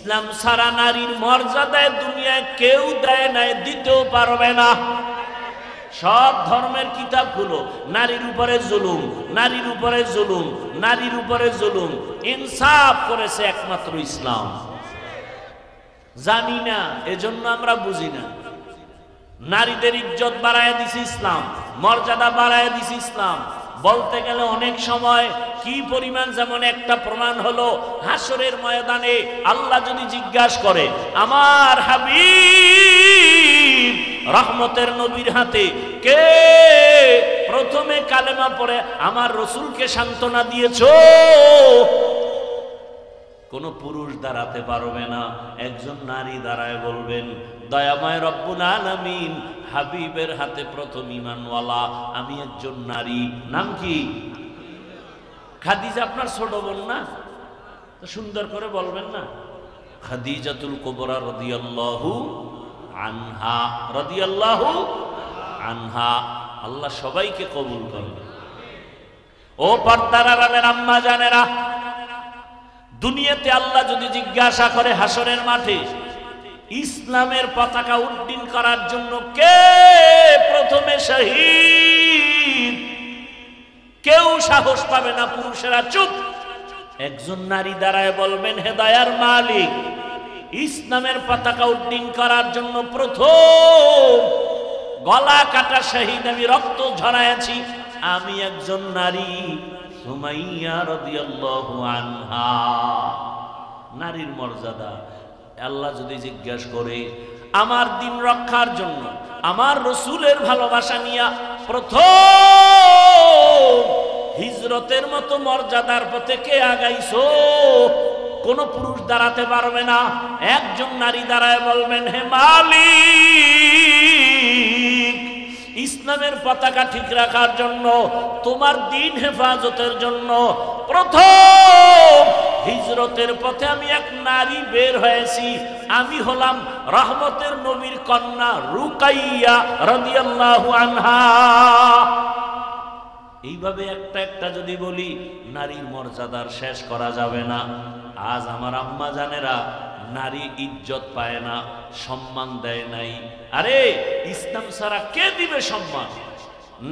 ইসলাম ছাড়া নারীর মর্যাদায় দুনিয়ায় কেউ দেয় নাই, দিতেও পারবে না। সব ধর্মের কিতাবগুলো নারীর উপরে জুলুম, নারীর উপরে জুলুম, নারীর উপরে জুলুম। ইনসাফ করেছে একমাত্র ইসলাম। জানি না, এজন্য আমরা বুঝি না। নারীদের ইজ্জত বাড়ায় দিছে ইসলাম, মর্যাদা বাড়ায় দিছে ইসলাম। বলতে গেলে অনেক সময় কি পরিমাণ, যেমন একটা প্রমাণ হলো হাসরের ময়দানে আল্লাহ যদি জিজ্ঞাসা করে, আমার হাবিব রহমতের নবীর হাতে কে প্রথমে কালেমা পড়ে আমার রসুলকে সান্ত্বনা দিয়েছো? কোন পুরুষ দাঁড়াতে পারবে না, একজন নারী দাঁড়ায় বলবেন, দয়াময় রব্বুল আলামিন হাবিবের হাতে প্রথম ঈমানওয়ালা আমি একজন নারী। নাম কি? খাদিজা আপনার ছোট বোন না? তো সুন্দর করে বলবেন না, খাদিজাতুল কুবরা রাদিয়াল্লাহু আনহা, রাদিয়াল্লাহু আনহা। আল্লাহ সবাইকে কবুল করুন। ও পর্দার আড়ালের আম্মা জানেরা, দুনিয়াতে আল্লাহ যদি জিজ্ঞাসা করে হাসরের মাঠে ইসলামের পতাকা উড্ডীন করার জন্য কে প্রথমে শহীদ, কেউ সাহস পাবে না, পুরুষেরা চুপ। একজন নারী দাঁড়ায় বলবেন, হে দয়ার মালিক, ইসলামের পতাকা উড্ডীন করার জন্য প্রথম গলা কাটা শহীদ, আমি রক্ত ঝরাইছি, আমি একজন নারী, সুমাইয়া রাদিয়াল্লাহু আনহা। নারীর মর্যাদা আল্লাহ যদি জিজ্ঞাসা করে আমার দিন রক্ষার জন্য আমার রসুলের ভালোবাসা নিয়া প্রথম হিজরতের মতো মর্যাদার পথে কে আগাইছো? কোন পুরুষ দাঁড়াতে পারবে না। একজন নারী দাঁড়ায় বলবেন, হে মালিক, ইসলামের পতাকা ঠিক রাখার জন্য, তোমার দিন হেফাজতের জন্য প্রথম হিজরতের পথে আমি এক নারী বের হয়েছি, আমি হলাম রহমতের নবীর কন্যা রুকাইয়া রাদিয়াল্লাহু আনহা। এইভাবে একটা একটা যদি বলি, নারীর মর্যাদার শেষ করা যাবে না। আজ আমার আম্মা জানেরা নারী ইজ্জত পায় না, সম্মান দেয় নাই। আরে ইসলাম ছাড়া কে দিবে সম্মান?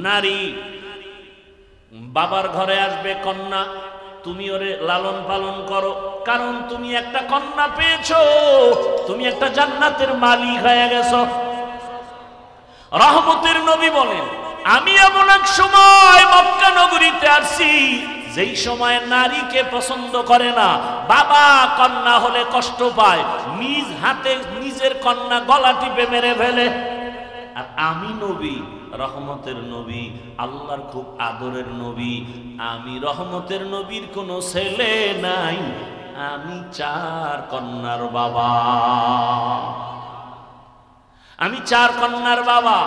নারী বাবার ঘরে আসবে কন্যা, তুমি ওরে লালন পালন করো, কারণ তুমি একটা কন্যা পেয়েছো, তুমি একটা জান্নাতের মালিক হয়ে গেছো। রহমতের নবী বলেন, আমি এমন এক সময় মক্কা নগরীতে আসছি যেই সময় নারীকে পছন্দ করে না, বাবা কন্যা হলে কষ্ট পায়, নিজ হাতে নিজের কন্যা গলা টিপে মেরে ফেলে। আর আমি নবী, রহমতের নবী, আল্লাহর খুব আদরের নবী, আমি রহমতের নবীর কোনো ছেলে নাই, আমি 4 কন্যার বাবা, আমি 4 কন্যার বাবা।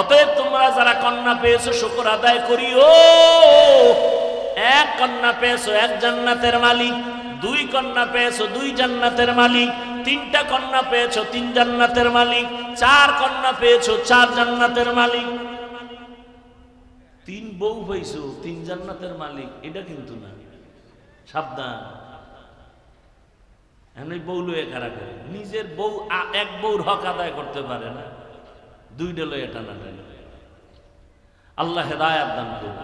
অতএব তোমরা যারা কন্যা পেয়েছো শুকর আদায় করিও। 1 কন্যা পেয়েছো 1 জান্নাতের মালিক, 2 কন্যা পেয়েছো 2 জান্নাতের মালিক, 3টা কন্যা পেয়েছো 3 জান্নাতের মালিক, 4 কন্যা পেয়েছো 4 জান্নাতের মালিক। 3 বউ পেয়েছো 3 জান্নাতের মালিক, এটা কিন্তু না, সাবধান। এমনি বউ লয়ে কারা করে, নিজের বউ এক বউর হক আদায় করতে পারে না, 2টা লয়ে টানা টানা। আল্লাহ হেদায়েত দান করুন।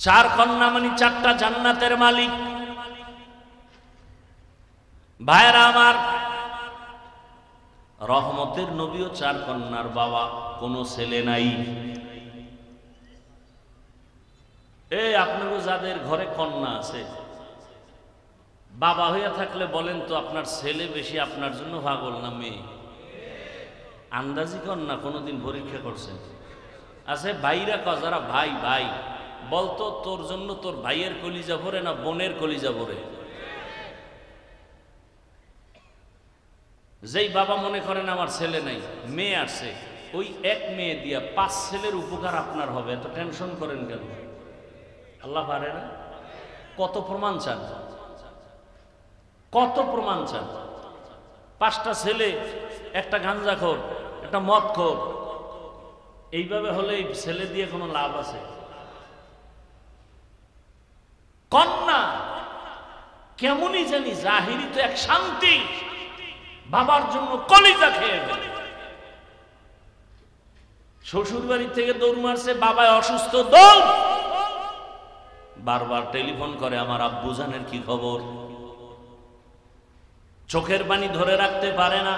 4 কন্যা মানে 4টা জান্নাতের মালিক। ভাইরা আমার, রহমতের নবীও 4 কন্যার বাবা, কোনো ছেলে নাই। এই আপনারও যাদের ঘরে কন্যা আছে, বাবা হইয়া থাকলে বলেন তো আপনার ছেলে বেশি আপনার জন্য পাগল না মেয়ে? আন্দাজি কন্যা কোনোদিন পরীক্ষা করছেন? আছে ভাইরা যারা ভাই ভাই, বলতো তোর জন্য তোর ভাইয়ের কলিজা ভরে না বোনের কলিজা ভরে? যেই বাবা মনে করেন আমার ছেলে নাই, মেয়ে আসছে, ওই এক মেয়ে দিয়া 5 ছেলের উপকার আপনার হবে, এত টেনশন করেন কেন? আল্লাহ পারে না? কত প্রমাণ চান, কত প্রমাণ চান? 5টা ছেলে, একটা গাঞ্জাখোর, একটা মদখোর, এইভাবে হলে ছেলে দিয়ে কোনো লাভ আছে? কন্যা কেমনই জানি জাহিরি তো এক শান্তি, বাবার জন্য কলিজা খেয়ে ফেলে। শ্বশুর বাড়ি থেকে দৌড় মারছে, বাবায় অসুস্থ, দৌড়। বারবার টেলিফোন করে, আমার আব্বু জানের কি খবর। চোখের পানি ধরে রাখতে পারে না।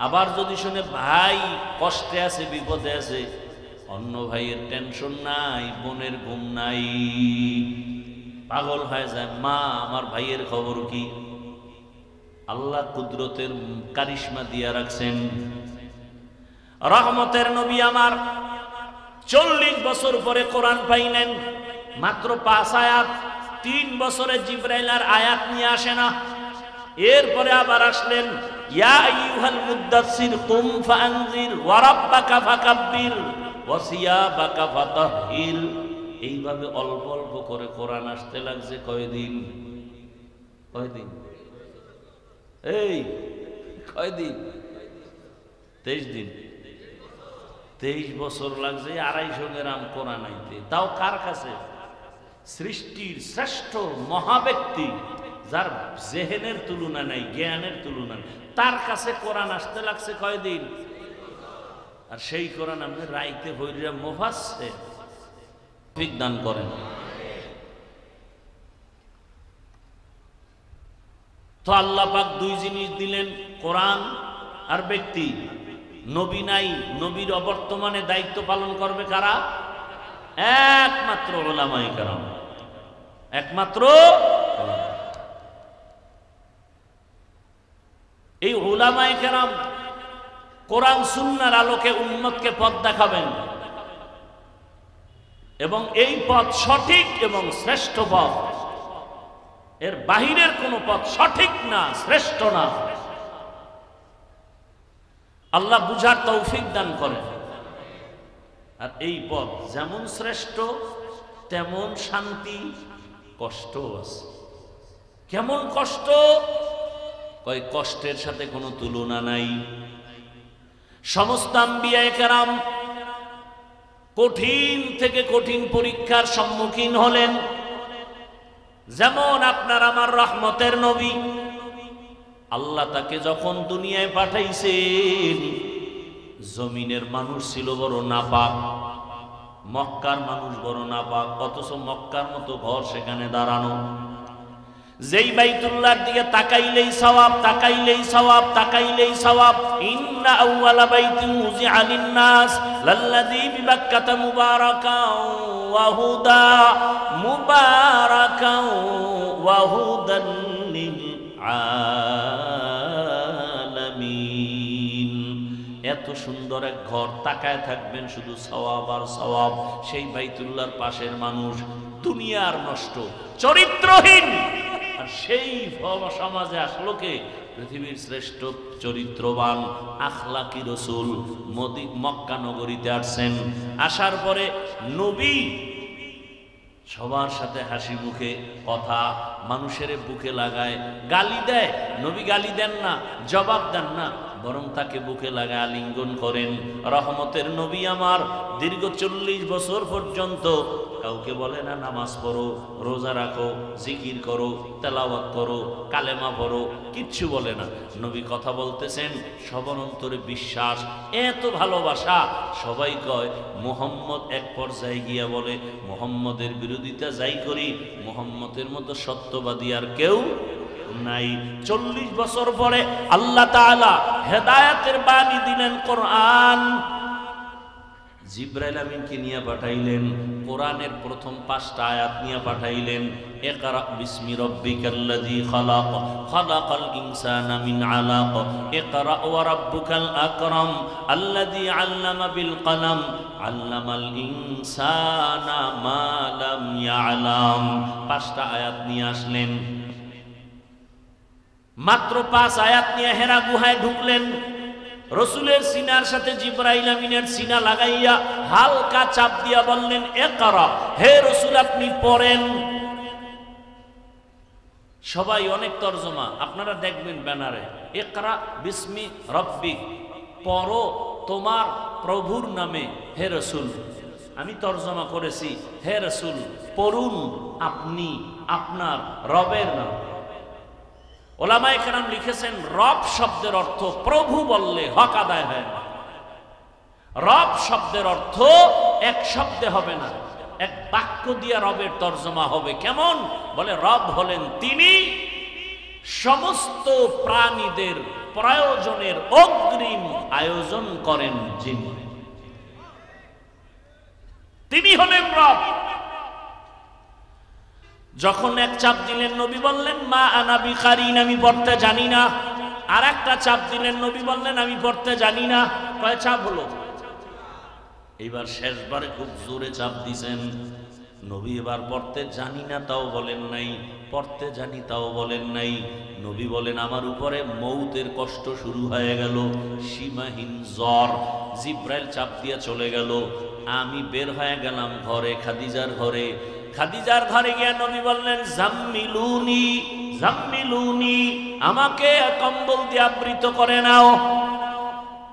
আবার যদি শুনে ভাই কষ্টে আছে, বিপদে আছে, অন্য ভাইয়ের টেনশন নাই, বোনের ঘুম নাই, পাগল হয়ে যায়। মা আমার ভাইয়ের খবর কি? আল্লাহ কুদরতের কারিশমা দিয়া রাখছেন। রহমতের নবী আমার 40 বছর পরে কোরআন পাইলেন, মাত্র 5 আয়াত। 3 বছরে জিবরাইল আর আয়াত নিয়ে আসে না। এরপরে আবার আসলেন, ইয়া আইয়ুহাল মুদ্দাসসির কুম ফাআনজির ওয়া রাব্বাকা ফাকাব্বির ওয়া সিয়াবাকা ফাতাহহির। এইভাবে অল্প অল্প করে কোরআন আসতে লাগছে। কয়দিন? এই কয়দিন? 23 দিন। 23 বছর লাগছে 250 গ্রাম কোরআন আইতে। তাও কার কাছে? সৃষ্টির শ্রেষ্ঠ মহাব্যক্তি, যার জেহেনের তুলনা নাই, জ্ঞানের তুলনা নাই, তার কাছে কোরআন আসতে লাগছে কয়দিন? আর সেই কোরআন আপনি রাইতে ভৈরা মুফাসসির দান করেন। তো আল্লাহ পাক 2 জিনিস দিলেন, কোরআন আর ব্যক্তি। নবী নাই, নবীর অবর্তমানে দায়িত্ব পালন করবে কারা? একমাত্র উলামায়ে কেরাম, একমাত্র। এই উলামায়ে কেরাম কোরআন সুন্নাহর আলোকে উম্মতকে পথ দেখাবেন, এবং এই পথ সঠিক এবং শ্রেষ্ঠ পথ। এর বাহিরের কোন পথ সঠিক না, শ্রেষ্ঠ না। আল্লাহ বুঝার তৌফিক দান করেন। আর এই পথ যেমন শ্রেষ্ঠ তেমন শান্তি, কষ্ট আছে। কেমন কষ্ট? কয় কষ্টের সাথে কোনো তুলনা নাই। সমস্ত আম্বিয়ায়ে কেরাম কঠিন থেকে কঠিন পরীক্ষার সম্মুখীন হলেন। যেমন আপনার আমার রহমতের নবী, আল্লাহ তাকে যখন দুনিয়ায় পাঠাইছেন, জমিনের মানুষ ছিল বড় নাপাক, মক্কার মানুষ বড় নাপাক, অথচ মক্কার মতো ঘর সেখানে দাঁড়ানো। যেই বাইতুল্লাহর দিকে তাকাইলেই সওয়াব, তাকাইলেই সওয়াব, তাকাইলেই সওয়াব। ইন্না আউওয়ালা বাইতিন উযিআ লিন-নাস লাল্লাযী বিবাক্কাতা মুবারাকাও ওয়া হুদা, মুবারাকাও ওয়া হুদান লিল আলামিন। এত সুন্দর এক ঘর, তাকায় থাকবেন শুধু সওয়াব আর সওয়াব। সেই বাইতুল্লাহর পাশের মানুষ দুনিয়ার নষ্ট, চরিত্রহীন। আর সেই সমাজে আসলো কে? পৃথিবীর শ্রেষ্ঠ চরিত্রবান আখলাকি রসুল মক্কা নগরীতে আসছেন। আসার পরে নবী সবার সাথে হাসি মুখে কথা, মানুষের বুকে লাগায়, গালি দেয়। নবী গালি দেন না, জবাব দেন না, বরং তাকে বুকে লাগায় আলিঙ্গন করেন। রহমতের নবী আমার দীর্ঘ 40 বছর পর্যন্ত কাউকে বলে না নামাজ পড়ো, রোজা রাখো, জিকির করো, তেলাওয়াত করো, কালেমা পড়ো, কিচ্ছু বলে না। নবী কথা বলতেছেন, সবার অন্তরে বিশ্বাস, এত ভালোবাসা। সবাই কয় মুহাম্মদ। এক পর্যায়ে গিয়া বলে, মুহাম্মদের বিরোধিতা যাই করি, মুহাম্মদের মতো সত্যবাদী আর কেউ নাই। 40 বছর পরে আল্লাহ তাআলা হেদায়েতের বাণী দিলেন, কোরআন। জিবরাইল আমিনকে নিয়ে পাঠাইলেন, কোরআনের প্রথম 5টা আয়াত নিয়ে পাঠাইলেন। ইকরা বিসমি রাব্বিকাল্লাযী খালাক, খালাকাল ইনসানা মিন আলাক, ইকরা ওয়া রাব্বুকাল আকরাম, আল্লাযী আল্লামা বিল কলম, আল্লামাল ইনসানা মা লাম ইয়ালাম। 5টা আয়াত নিয়ে আসলেন। মাত্র 5 আয়াত নিয়ে হেরা গুহায় ঢুকলেন। রসুলের সিনার সাথে জিবরাইল আমিনের সিনা লাগাইয়া হালকা চাপ দিয়া বললেন, ইকরা, হে রসুল আপনি পড়েন। সবাই অনেক তরজমা আপনারা দেখবেন ব্যানারে, ইকরা বিসমি রব্বিক, পড়ো তোমার প্রভুর নামে হে রসুল। আমি তর্জমা করেছি, হে রাসূল পড়ুন আপনি আপনার রবের নাম। ওলামায়ে কেরাম লিখেছেন রব শব্দের অর্থ প্রভু বললে হক আদায় হয় না। রব শব্দের অর্থ এক শব্দে হবে না, এক বাক্য দিয়ে রবের তর্জমা হবে। কেমন? বলে রব হলেন তিনি সমস্ত প্রাণীদের প্রয়োজনের অগ্রিম আয়োজন করেন যিনি, তিনি হলেন রব। যখন এক চাপ দিলেন নবী বললেন মা আনা বিকারিন, আমি পড়তে জানি না। আর একটা চাপ দিলেন নবী বললেন আমি পড়তে জানি না। কয় চাপ হলো? এইবার শেষবারে খুব জোরে চাপ দিছেন নবী। এবার পড়তে জানি না তাও বলেন নাই, পড়তে জানি তাও বলেন নাই। নবী বলেন আমার উপরে মৌতের কষ্ট শুরু হয়ে গেল, সীমাহীন জ্বর। জিব্রাইল চাপ দিয়ে চলে গেল। আমি বের হয়ে গেলাম ঘরে, খাদিজার ঘরে। খাদিজার ঘরে গিয়ে নবী বললেন জাম্মিলুনি জাম্মিলুনি, আমাকে কম্বল দিয়ে আবৃত করে নাও।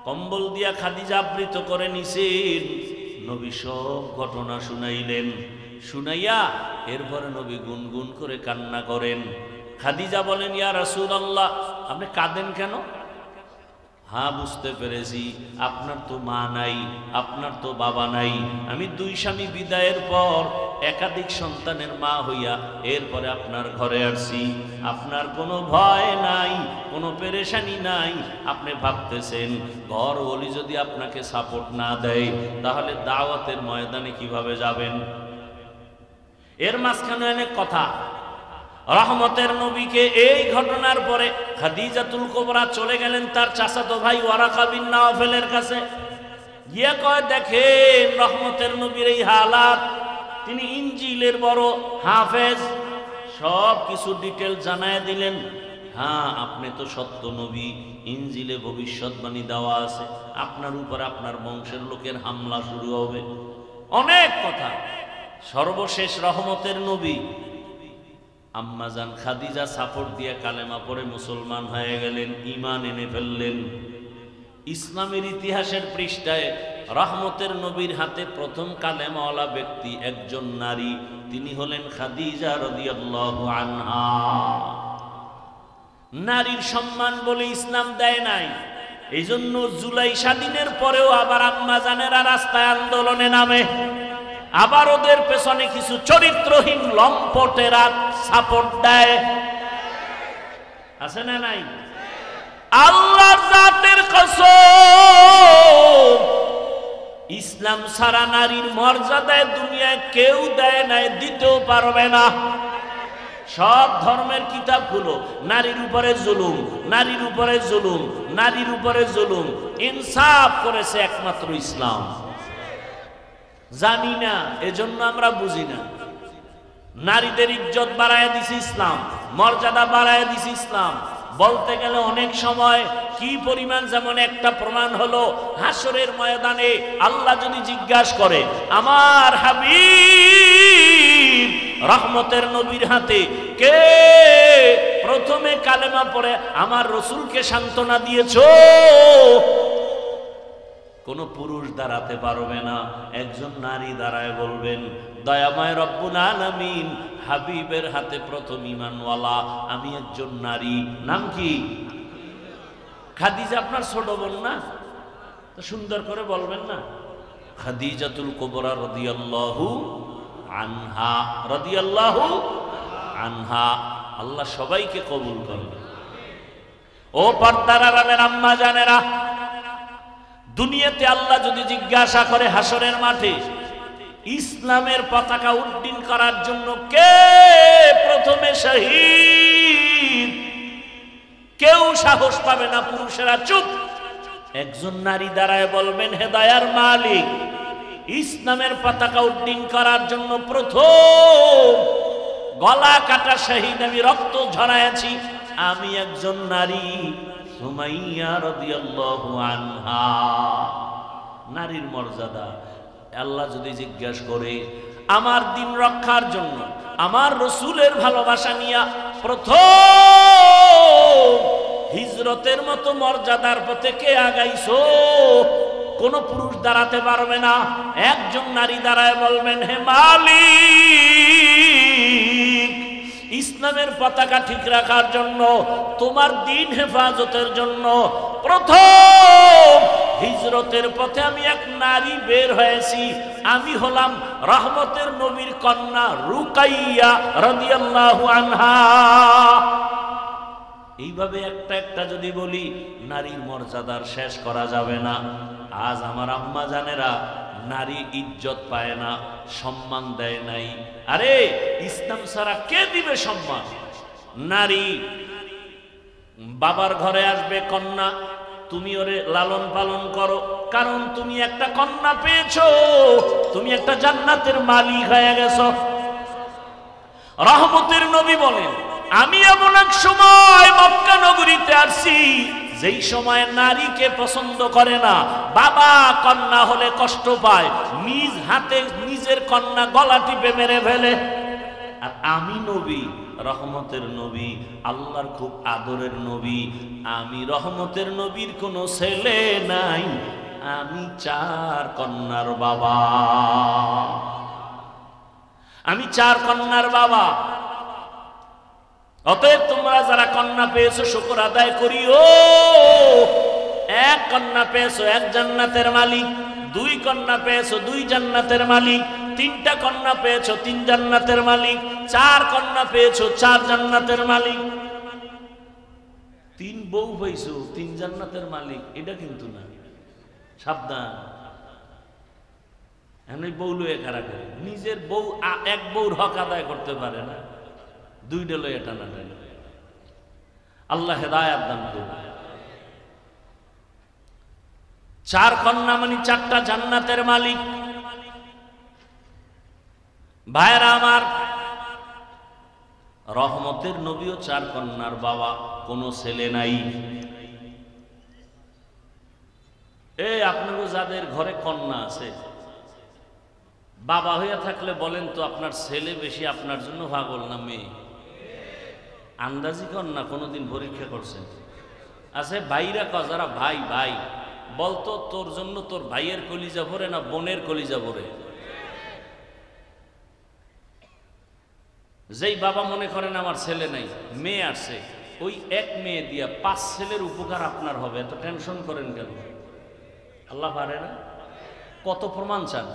কম্বল দিয়া খাদিজা আবৃত করে নিছেন। নবী সব ঘটনা শুনাইলেন। শুনাইয়া এরপরে নবী গুনগুন করে কান্না করেন। খাদিজা বলেন ইয়া রাসূলুল্লাহ আপনি কাঁদেন কেন? হ্যাঁ বুঝতে পেরেছি, আপনার তো মা নাই, আপনার তো বাবা নাই। আমি দুই স্বামী বিদায়ের পর একাধিক সন্তানের মা হইয়া এরপরে আপনার ঘরে আসছি। আপনার কোনো ভয় নাই, কোনো পেরেশানি নাই। আপনি ভাবতেছেন ঘর ওলি যদি আপনাকে সাপোর্ট না দেয় তাহলে দাওয়াতের ময়দানে কিভাবে যাবেন? এর মাঝখানে অনেক কথা। রহমতের নবীকে এই ঘটনার পরে খাদিজাতুল কুবরা চলে গেলেন তার চাচাতো ভাই ওয়ারাকা বিন নাওফেলের কাছে। গিয়ে কয় দেখেন রহমতের নবীর এই হালাত, তিনি ইনজিলের বড় হাফেজ, সব কিছু ডিটেল জানায় দিলেন। হ্যাঁ আপনি তো সত্য নবী, ইনজিলে ভবিষ্যৎবাণী দেওয়া আছে আপনার উপর আপনার বংশের লোকের হামলা শুরু হবে, অনেক কথা। সর্বশেষ রহমতের নবী আম্মাজান খাদিজা সাপোর্ট দিয়ে কালেমা পড়ে মুসলমান হয়ে গেলেন, ঈমান এনে ফেললেন। ইসলামের ইতিহাসের পৃষ্ঠায় রহমতের নবীর হাতে প্রথম কালেমাওয়ালা ব্যক্তি একজন নারী, তিনি হলেন খাদিজা রাদিয়াল্লাহু আনহা। নারীর সম্মান বলে ইসলাম দেয় নাই, এই জন্য জুলাই স্বাধীনের পরেও আবার আম্মাজানেরা রাস্তায় আন্দোলনে নামে, আবার ওদের পেছনে কিছু চরিত্রহীন লম্পটেরা সাপোর্ট দেয়। আছে না নাই? আল্লাহর জাতের কসম, ইসলাম ছাড়া নারীর মর্যাদায় দুনিয়ায় কেউ দেয় নাই, দিতেও পারবে না। সব ধর্মের কিতাবগুলো নারীর উপরে জুলুম, নারীর উপরে জুলুম, নারীর উপরে জুলুম। ইনসাফ করেছে একমাত্র ইসলাম। জানি না, এজন্য আমরা বুঝি না। নারীদের ইজ্জত বাড়ায় দিছে ইসলাম, মর্যাদা বাড়ায় দিছে ইসলাম। বলতে গেলে অনেক সময় কি পরিমাণ, যেমন একটা প্রমাণ হলো হাসরের ময়দানে আল্লাহ যদি জিজ্ঞাসা করে আমার হাবিব রহমতের নবীর হাতে কে প্রথমে কালেমা পড়ে আমার রসুলকে সান্ত্বনা দিয়েছো, কোন পুরুষ দাঁড়াতে পারবে না, একজন নারী দাঁড়ায় বলবেন দয়াময় রব্বুল আলামিন হাবিবের হাতে প্রথম ঈমানওয়ালা আমি একজন নারী। নাম কি? খাদিজা আপনার ছোট বোন না? তো সুন্দর করে বলবেন না খাদিজাতুল কুবরা রাদিয়াল্লাহু আনহা, রাদিয়াল্লাহু আনহা। আল্লাহ সবাইকে কবুল করুন। ও পর্দার আড়ালের আম্মা জানেরা, দুনিয়াতে আল্লাহ যদি জিজ্ঞাসা করে হাসরের মাঠে ইসলামের পতাকা উড্ডীন করার জন্য কে প্রথমে শহীদ, কেউ সাহস পাবে না, পুরুষেরা চুপ। একজন নারী দাঁড়ায় বলবেন হে দয়ার মালিক, ইসলামের পতাকা উড্ডীন করার জন্য প্রথম গলা কাটা শহীদ, আমি রক্ত ঝরাইছি, আমি একজন নারী সুমাইয়া রাদিয়াল্লাহু আনহা। নারীর মর্যাদা আল্লাহ যদি জিজ্ঞাসা করে আমার দিন রক্ষার জন্য আমার রসুলের ভালোবাসা নিয়া প্রথম হিজরতের মতো মর্যাদার পথে কে আগাইছো, কোন পুরুষ দাঁড়াতে পারবে না। একজন নারী দাঁড়ায় বলবেন, হে মালিক, ইসলামের পতাকা ঠিক রাখার জন্য, তোমার দ্বীন হেফাজতের জন্য প্রথম হিজরতের পথে আমি এক নারী বের হয়েছি। আমি হলাম রহমতের নবীর কন্যা রুকাইয়া রাদিয়াল্লাহু আনহা। এইভাবে একটা একটা যদি বলি, নারীর মর্যাদার শেষ করা যাবে না। আজ আমার আম্মা জানেরা নারী ইজ্জত পায় না, সম্মান দেয় নাই। আরে ইসলাম ছাড়া কে দিবে সম্মান? নারী বাবার ঘরে আসবে কন্যা, তুমি ওরে লালন পালন করো, কারণ তুমি একটা কন্যা পেয়েছো, তুমি একটা জান্নাতের মালিক হয়ে গেছো। রহমতের নবী বলেন, আমি এমন এক সময় মক্কা নগরীতে আসছি যেই সময় নারীকে পছন্দ করে না। বাবা কন্যা হলে কষ্ট পায়, নিজ হাতে নিজের কন্যা গলা টিপে মেরে ফেলে। আর আমি নবী, রহমতের নবী, আল্লাহর খুব আদরের নবী, আমি রহমতের নবীর কোনো ছেলে নাই, আমি 4 কন্যার বাবা, আমি 4 কন্যার বাবা। অতএব তোমরা যারা কন্যা পেয়েছো শুকর আদায় করিও। 1 কন্যা পেয়েছো, 1 জান্নাতের মালিক। 2 কন্যা পেয়েছো, 2 জান্নাতের মালিক। 3টা কন্যা পেয়েছো, 3 জান্নাতের মালিক। 4 কন্যা পেয়েছো, 4 জান্নাতের মালিক। 3 বউ পেয়েছো, 3 জান্নাতের মালিক, এটা কিন্তু না, সাবধান। এমনি বউ লয়ে কারা করে, নিজের বউ 1 বউর হক আদায় করতে পারে না, 2টা লয়ে টানা টানা। আল্লাহ হেদায়েত দান করুন। 4 কন্যা মানে 4টা জান্নাতের মালিক। ভাইরা আমার, রহমতের নবীও 4 কন্যার বাবা, কোনো ছেলে নাই। এই আপনারও যাদের ঘরে কন্যা আছে, বাবা হইয়া থাকলে বলেন তো, আপনার ছেলে বেশি আপনার জন্য পাগল না মেয়ে? আন্দাজি কন্যা কোনোদিন পরীক্ষা করছেন? আছে ভাইরা যারা ভাই ভাই, বলতো তোর জন্য তোর ভাইয়ের কলিজা ভরে না বোনের কলিজা ভরে? যেই বাবা মনে করেন আমার ছেলে নাই, মেয়ে আসছে, ওই 1 মেয়ে দিয়া 5 ছেলের উপকার আপনার হবে, এত টেনশন করেন কেন? আল্লাহ পারে না? কত প্রমাণ চান,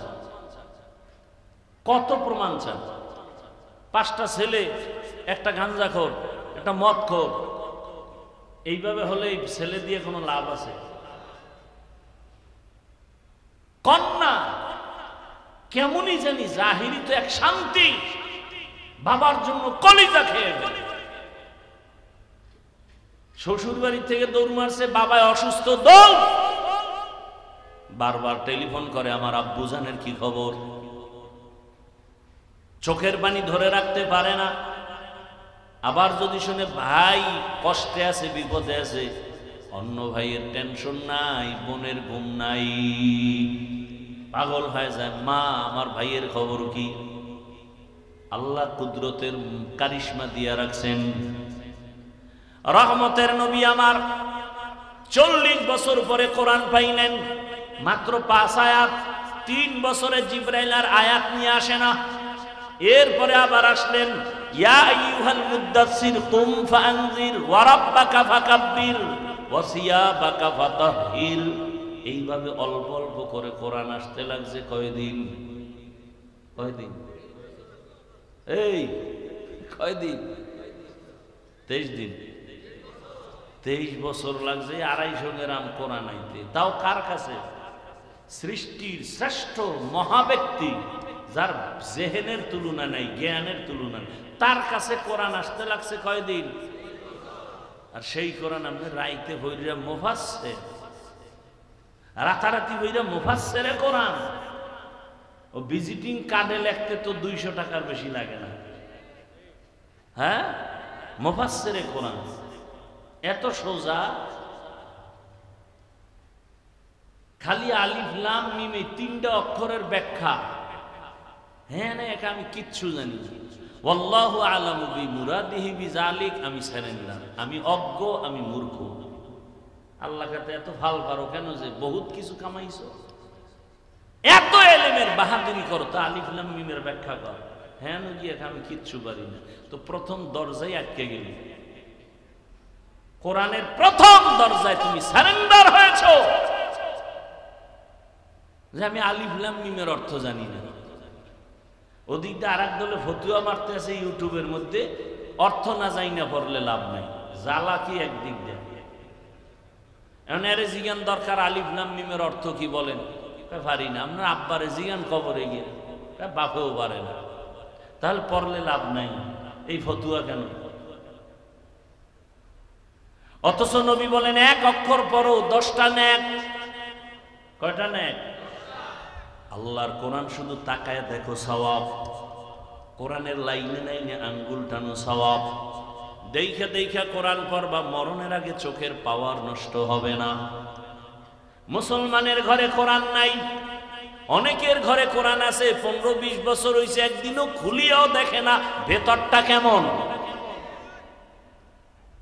কত প্রমাণ চান? 5টা ছেলে, একটা গাঞ্জাখোর, একটা মদখোর, এইভাবে হলে এই ছেলে দিয়ে কোনো লাভ আছে? কন্যা কেমনই জানি জাহিরি তো এক শান্তি, বাবার জন্য কলিজা খেয়ে ফেলে। শ্বশুর বাড়ি থেকে দৌড় মারছে, বাবায় অসুস্থ, দৌড়, বারবার টেলিফোন করে, আমার আব্বু জানের কি খবর? চোখের পানি ধরে রাখতে পারে না। আবার যদি শুনে ভাই কষ্টে আছে, বিপদে আছে, অন্য ভাইয়ের টেনশন নাই, বোনের ঘুম নাই, পাগল হয়ে যায়, মা আমার ভাইয়ের খবর কি? আল্লাহ কুদরতের কারিশমা দিয়া রাখছেন। রহমতের নবী আমার 40 বছর পরে কোরআন পাইলেন, মাত্র 5 আয়াত। 3 বছরে জিবরাইল আর আয়াত নিয়ে আসে না। এরপরে আবার আসলেন, ইয়া আইয়ুহাল মুদ্দাসসির কুম ফাআনজির ওয়া রাব্বাকা ফাকাব্বির ওয়া সিয়াবাকা ফাতাহহির। এইভাবে অল্প অল্প করে কোরআন আসতে লাগছে। কয়দিন? কয়দিন? এই কয়দিন? 23 দিন। 23 বছর লাগছে 250 গ্রাম কোরআন আইতে। তাও কার কাছে? সৃষ্টির শ্রেষ্ঠ মহাব্যক্তি, যার জেহেনের তুলনা নাই, জ্ঞানের তুলনা নাই, তার কাছে কোরআন আসতে লাগছে কয়দিন? আর সেই কোরআন আপনি রাইতে হইরা মুফাসসির, রাতারাতি হইরা মুফাসসিরে কোরআন। ও ভিজিটিং কার্ডে লিখতে তো 200 টাকার বেশি লাগে না। হ্যাঁ, মুফাসসিরে কোরআন এত সোজা। খালি আলিফ লাম মিম এই 3টা অক্ষরের ব্যাখ্যা, হ্যাঁ না একা আমি কিচ্ছু জানি না। ওয়াল্লাহু আলামু বিমুরাদিহি বিযালিক, আমি সারেন্ডার, আমি অজ্ঞ, আমি মূর্খ। আল্লাহ কাছে এত ভাল পারো কেন যে বহুত কিছু কামাইছো, এত এলেমের বাহাদুরি করো, তা আলিফ লাম মিমের ব্যাখ্যা কর। হ্যাঁ গিয়ে আমি কিচ্ছু পারি না, তো প্রথম দরজায় আটকে গেলি। কোরআনের প্রথম দরজায় তুমি সারেন্ডার হয়েছো যে আমি আলিফ লাম মিমের অর্থ জানি না। ওদিকটা আর এক দলে ফতুয়া মারতে আছে ইউটিউবের মধ্যে, অর্থ না যাই না পড়লে লাভ নাই, জ্বালা কি একদিক দিয়ে। এখন এর জিজ্ঞান দরকার আলিফ লাম মিমের অর্থ কি বলেন, পারি না। আপনার আব্বারে জিজ্ঞান কবরে গিয়ে, বাপেও পারে না, তাহলে পড়লে লাভ নাই, এই ফতুয়া কেন? অথচ নবী বলেন এক অক্ষর পড়ো 10টা নেক। কয়টা নেক? আল্লাহর কোরআন শুধু তাকায় দেখো সওয়াব, কোরআনের লাইনে লাইনে আঙ্গুল টানো সওয়াব। দেখা দেখা কোরআন পড়বা, মরণের আগে চোখের পাওয়ার নষ্ট হবে না। মুসলমানের ঘরে কোরআন নাই, অনেকের ঘরে কোরআন আছে, 15-20 বছর হইছে, একদিনও খুলিয়াও দেখে না ভেতরটা কেমন।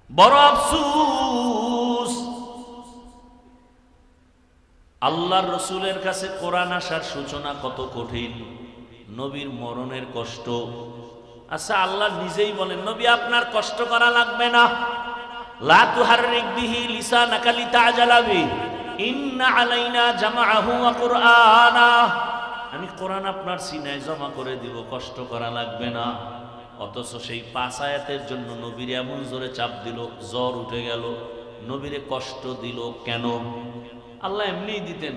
বড় আফসোস, আল্লাহর রসুলের কাছে কোরআন আসার সূচনা কত কঠিন, নবীর মরণের কষ্ট। আচ্ছা আল্লাহ নিজেই বলেন নবী আপনার কষ্ট করা লাগবে না, লা তুহাররিক বিহি লিসানাকা লিতাআজালা বিহি ইন্না আলাইনা জামাআহু ওয়া কুরআনা। আমি কোরআন আপনার সিনায় জমা করে দিব, কষ্ট করা লাগবে না। অথচ সেই 5 আয়াতের জন্য নবীরে এমন জোরে চাপ দিল, জ্বর উঠে গেল। নবীরে কষ্ট দিল কেন? আল্লাহ এমনিই দিতেন,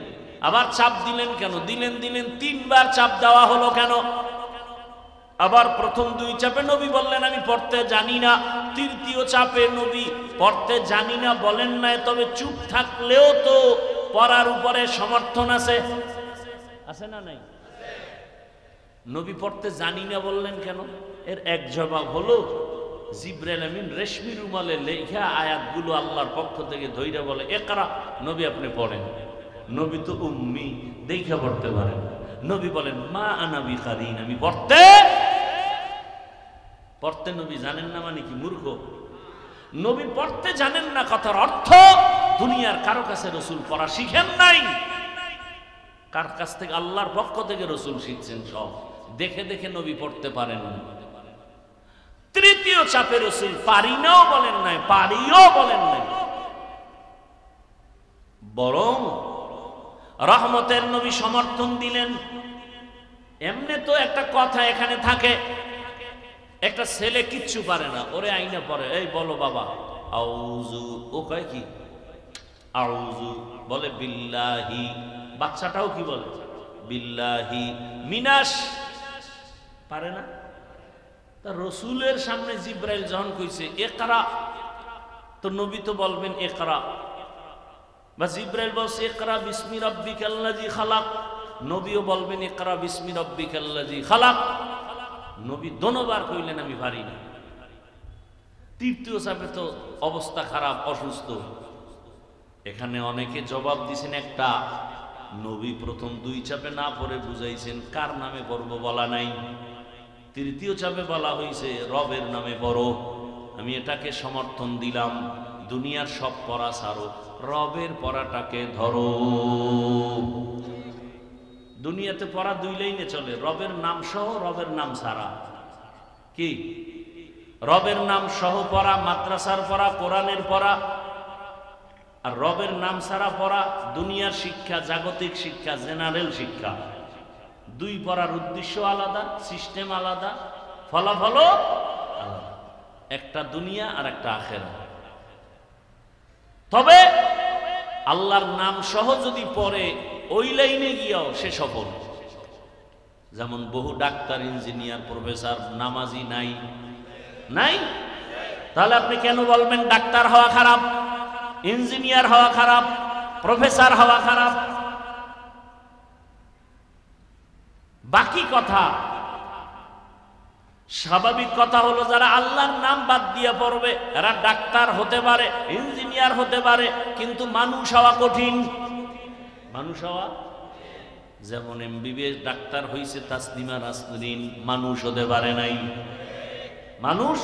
আবার চাপ দিলেন কেন? দিলেন 3বার চাপ দেওয়া হলো কেন? আবার প্রথম 2 চাপে নবী বললেন আমি পড়তে জানি না, তৃতীয় চাপে নবী পড়তে জানি না বলেন নাই, তবে চুপ থাকলেও তো পড়ার উপরে সমর্থন আছে, আছে না নাই? নবী পড়তে জানি না বললেন কেন? এর এক জবাব হলো জিবরাইল আমিন রেশমি রুমালে লেখা আয়াতগুলো আল্লাহর পক্ষ থেকে ধইরা বলে ইকরা, নবী আপনি পড়েন। নবী তো উম্মি, দেখা পড়তে পারেন। নবী বলেন মা আনা বিকারিন, আমি পড়তে নবী জানেন না মানে কি মূর্খ? নবী পড়তে জানেন না কথার অর্থ দুনিয়ার কারো কাছে রাসূল পড়া শিখেন নাই। কার কাছ থেকে? আল্লাহর পক্ষ থেকে রাসূল শিখছেন সব, দেখে দেখে নবী পড়তে পারেন না। তৃতীয় চাপে রাসূল পারি নাও বলেন নাই, পারিও বলেন নাই, বরং রহমতের নবী সমর্থন দিলেন। এমনি তো একটা কথা এখানে থাকে, একটা ছেলে কিচ্ছু পারে না, ওরে আইনা পড়ে, এই বলো বাবা আউযু, ও কয় কি আউযু, বলে বিল্লাহি। বাচ্চাটাও কি বলে বিল্লাহি মিনাশ, পারে না। তা রসুলের সামনে জিব্রাইল যখন কইছে ইকরা, তো নবী তো বলবেন ইকরা, বা জিব্রাইল বলছে ইকরা বিসমি রাব্বিকাল্লাযী খালাক, নবীও বলবেন ইকরা বিসমি রাব্বিকাল্লাযী খালাক। নবী দোনোবার কইলেন আমি পারি না। তৃতীয় চাপে তো অবস্থা খারাপ, অসুস্থ। এখানে অনেকে জবাব দিছেন একটা, নবী প্রথম 2 চাপে না পড়ে বুঝাইছেন কার নামে পড়ব বলা নাই। তৃতীয় চাপে বলা হয়েছে রবের নামে পড়ো। আমি এটাকে সমর্থন দিলাম, দুনিয়ার সব পড়া ছাড়ো, রবের পড়াটাকে ধরো। দুনিয়াতে পড়া 2 লাইনে চলে, রবের নাম সহ, রবের নাম ছাড়া। কি? রবের নাম সহ পড়া মাদ্রাসার পড়া, কোরআনের পড়া, আর রবের নাম ছাড়া পড়া দুনিয়ার শিক্ষা, জাগতিক শিক্ষা, জেনারেল শিক্ষা। 2 পড়ার উদ্দেশ্য আলাদা, সিস্টেম আলাদা, ফলাফল আলাদা, একটা দুনিয়া আর একটা আখিরাত। তবে আল্লাহর নাম সহ যদি পড়ে ওই লাইনে গিয়াও সে সফল। যেমন বহু ডাক্তার, ইঞ্জিনিয়ার, প্রফেসর নামাজি নাই নাই, তাহলে আপনি কেন বলবেন ডাক্তার হওয়া খারাপ, ইঞ্জিনিয়ার হওয়া খারাপ, প্রফেসর হওয়া খারাপ? বাকি কথা, স্বাভাবিক কথা হলো যারা আল্লাহর নাম বাদ দিয়ে পড়বে এরা ডাক্তার হতে পারে, ইঞ্জিনিয়ার হতে পারে, কিন্তু মানুষ হওয়া কঠিন। মানুষ হওয়া, যেমন এমবিবিএস ডাক্তার হইছে তাসলিমা নাসরিন, মানুষ হতে পারে নাই। মানুষ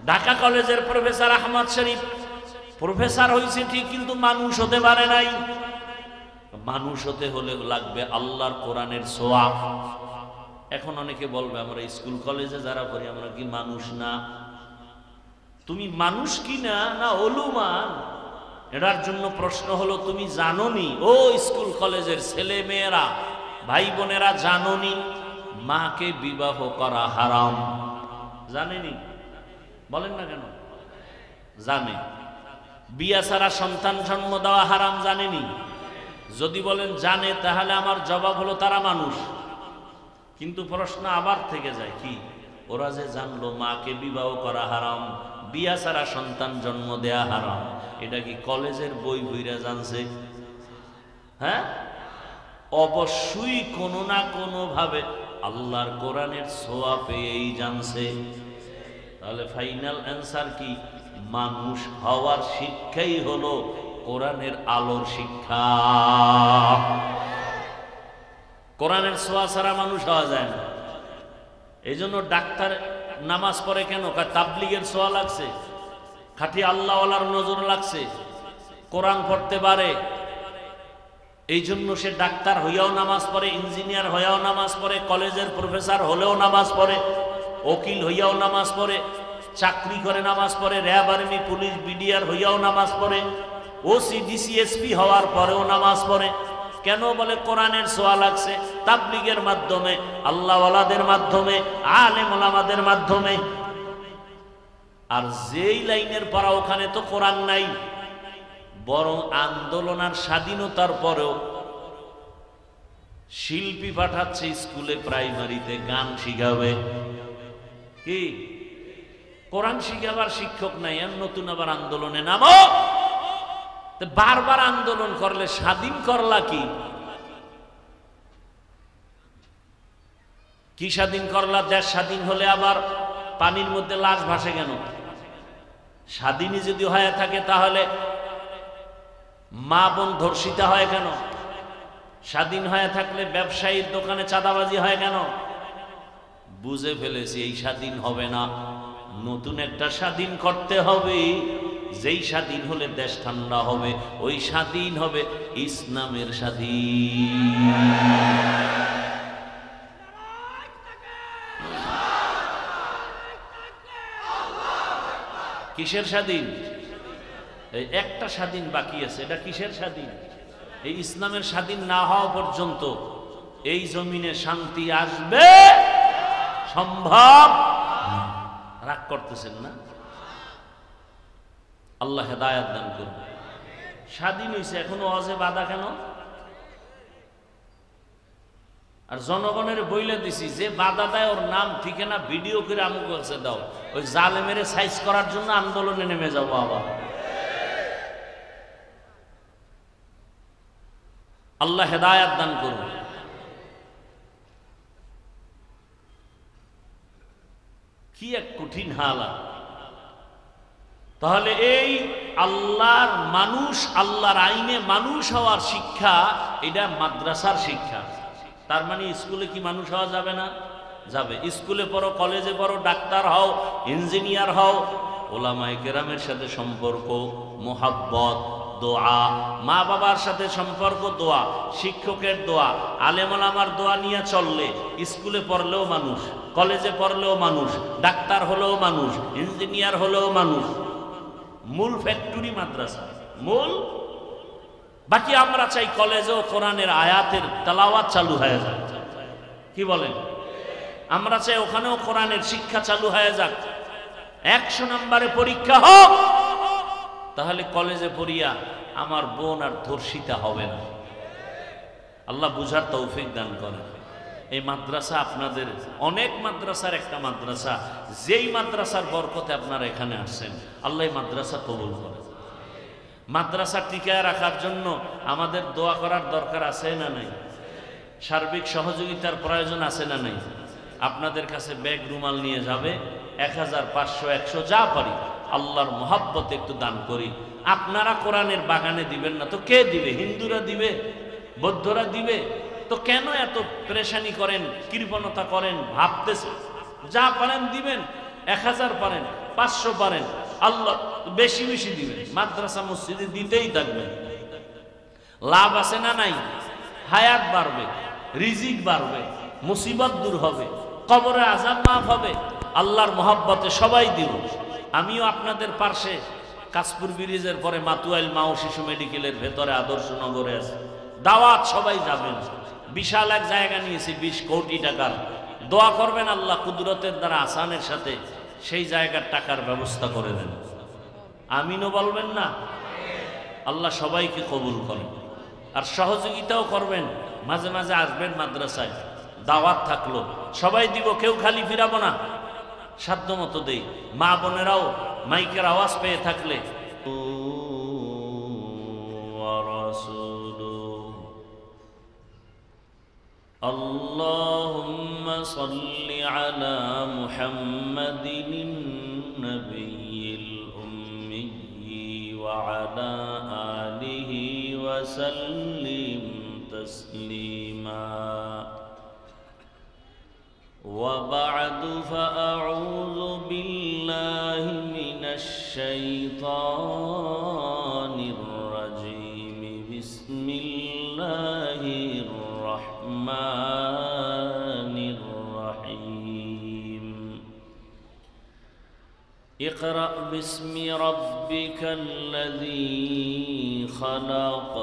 ঢাকা কলেজের প্রফেসর আহমদ শরীফ প্রফেসর হয়েছে ঠিক, কিন্তু মানুষ হতে পারে নাই। মানুষ হতে হলে লাগবে আল্লাহর কোরআনের ছোঁয়া। এখন অনেকে বলবে আমরা স্কুল কলেজে যারা পড়ি আমরা কি মানুষ না? তুমি মানুষ কি না, না অলুমান? এটার জন্য প্রশ্ন হলো, তুমি জানোনি ও স্কুল কলেজের ছেলে মেয়েরা, ভাই বোনেরা, জানোনি মাকে বিবাহ করা হারাম? জানেনি? বলেন না কেন? জানে। বিয়া ছাড়া সন্তান জন্ম দেওয়া হারাম, জানেনি? যদি বলেন জানে, তাহলে আমার জবাব হলো তারা মানুষ। কিন্তু প্রশ্ন আবার থেকে যায়, কি ওরা যে জানলো মাকে বিবাহ করা হারাম, বিয়া ছাড়া সন্তান জন্ম দেয়া হারাম, এটা কি কলেজের বই বইরা জানছে? হ্যাঁ, অবশ্যই কোনো না কোনো ভাবে আল্লাহর কোরআনের ছোঁয়া পেয়েই জানছে। তাহলে ফাইনাল অ্যান্সার কি? মানুষ হওয়ার শিক্ষাই হলো কোরআনের আলোর শিক্ষা। কোরআনের ছোঁয়া ছাড়া মানুষ হওয়া যায় না। এই জন্য ডাক্তার নামাজ পড়ে কেন? তাবলিগের ছোঁয়া লাগছে, খাঁটি আল্লাহওয়ালার নজর লাগছে, কোরআন পড়তে পারে, এই জন্য সে ডাক্তার হইয়াও নামাজ পড়ে, ইঞ্জিনিয়ার হইয়াও নামাজ পড়ে, কলেজের প্রফেসর হলেও নামাজ পড়ে, উকিল হইয়াও নামাজ পড়ে, চাকরি করে নামাজ পড়ে, র্যাব আর্মি পুলিশ বিডিআর হইয়াও নামাজ পড়ে, ওসি ডিসিএসপি হওয়ার পরেও নামাজ পড়ে। কেন? বলে কোরআনের ছোঁয়া লাগছে, তাবলিগের মাধ্যমে, আল্লাহওয়ালাদের মাধ্যমে, আলেম ওলামাদের মাধ্যমে। আর যেই লাইনের পড়া ওখানে তো কোরআন নাই, বরং আন্দোলন আর স্বাধীনতার পরেও শিল্পী পাঠাচ্ছে স্কুলে, প্রাইমারিতে গান শিখাবে। কি কোরআন শিখাবার শিক্ষক নাই, আর নতুন আবার আন্দোলনে নামো। বারবার আন্দোলন করলে স্বাধীন করলা কি? কি স্বাধীন করলা? দেশ স্বাধীন হলে আবার পানির মধ্যে লাশ ভাসে কেন? স্বাধীনই যদি হয়ে থাকে তাহলে মা বোন ধর্ষিতা হয় কেন? স্বাধীন হয়ে থাকলে ব্যবসায়ীর দোকানে চাঁদাবাজি হয় কেন? বুঝে ফেলেছি এই স্বাধীন হবে না, নতুন একটা স্বাধীন করতে হবে। যেই স্বাধীন হলে দেশ ঠান্ডা হবে, ওই স্বাধীন হবে ইসলামের স্বাধীন। কিসের স্বাধীন? এই একটা স্বাধীন বাকি আছে, এটা কিসের স্বাধীন? এই ইসলামের স্বাধীন না হওয়া পর্যন্ত এই জমিনে শান্তি আসবে সম্ভব? রাগ করতেছেন না? আল্লাহ হেদায়েত দান করুন। স্বাধীন হয়েছে, এখনো ওয়াজে বাধা কেন? আর জনগণের বইলে দিছি, যে বাধা দেয় ওর নাম ঠিকানা ভিডিও করে আমুক কাছে দাও, ওই জালেমের সাইজ করার জন্য আন্দোলনে নেমে যাবো আবার। আল্লাহ হেদায়েত দান করুন। কি এক কঠিন হালাত। তাহলে এই আল্লাহর মানুষ, আল্লাহর আইনে মানুষ হওয়ার শিক্ষা, এটা মাদ্রাসার শিক্ষা। তার মানে স্কুলে কি মানুষ হওয়া যাবে না? যাবে। স্কুলে পড়ো, কলেজে পড়ো, ডাক্তার হও, ইঞ্জিনিয়ার হও, ওলামায়ে কেরামের সাথে সম্পর্ক, মোহাব্বত, দোয়া, মা বাবার সাথে সম্পর্ক, দোয়া, শিক্ষকের দোয়া, আলেম ওলামার দোয়া নিয়ে চললে স্কুলে পড়লেও মানুষ, কলেজে পড়লেও মানুষ, ডাক্তার হলেও মানুষ, ইঞ্জিনিয়ার হলেও মানুষ। মূল ফ্যাক্টরি মাদ্রাসা, মূল। বাকি আমরা চাই কলেজেও কোরআনের আয়াতের তেলাওয়াত চালু হয়ে যাক। কি বলেন? আমরা চাই ওখানেও কোরআনের শিক্ষা চালু হয়ে যাক। 100 নম্বরে পরীক্ষা হোক, তাহলে কলেজে পড়িয়া আমার বোন আর ধর্ষিতা হবে না। আল্লাহ বুঝার তৌফিক দান করেন। এই মাদ্রাসা আপনাদের অনেক মাদ্রাসার একটা মাদ্রাসা, যেই মাদ্রাসার বরকতে আপনারা এখানে আসছেন, আল্লাহ এই মাদ্রাসা কবুল করেন। মাদ্রাসা টিকায় রাখার জন্য আমাদের দোয়া করার দরকার আছে না নাই? সার্বিক সহযোগিতার প্রয়োজন আছে না নাই? আপনাদের কাছে ব্যাগ রুমাল নিয়ে যাবে, 1000, 500, 100 যা পারি আল্লাহর মোহাব্বতে একটু দান করি। আপনারা কোরআনের বাগানে দিবেন না তো কে দিবে? হিন্দুরা দিবে, বৌদ্ধরা দিবে। তো কেন এত পেরেশানি করেন, কৃপণতা করেন? ভাবতেছে যা পারেন দিবেন, 1000 পারেন, 500 পারেন, আল্লাহ বেশি বেশি দিবেন, মাদ্রাসা মসজিদে দিতেই থাকবেন। লাভ আছে না নাই? হায়াত বাড়বে, রিজিক বাড়বে, মুসিবত দূর হবে, কবরে আযাব মাফ হবে, আল্লাহর মহব্বতে সবাই দিব। আমিও আপনাদের পাশে কাশপুর ব্রিজের পরে মাতুয়াইল মা ও শিশু মেডিকেলের ভেতরে আদর্শ নগরে আছে, দাওয়াত সবাই যাবেন। বিশাল এক জায়গা নিয়েছি 20 কোটি টাকার, দোয়া করবেন আল্লাহ কুদরতের দ্বারা আসানের সাথে সেই জায়গার টাকার ব্যবস্থা করে দেন। আমিনও বলবেন না? আল্লাহ সবাইকে কবুল করেন। আর সহযোগিতাও করবেন, মাঝে মাঝে আসবেন মাদ্রাসায়, দাওয়াত থাকলো, সবাই দিব, কেউ খালি ফিরাবো না, সাধ্য মতো দেই। মা বোনেরাও মাইকের আওয়াজ পেয়ে থাকলে আল্লাহুম্মা সাল্লি আলা মুহাম্মাদিন নবিয়্যিল উম্মি ওয়া আলা আলিহি ওয়া সাল্লিম তাসলিমা। وبعد فأعوذ بالله من الشيطان الرجيم. بسم الله الرحمن الرحيم. اقرأ باسم ربك الذي خلق.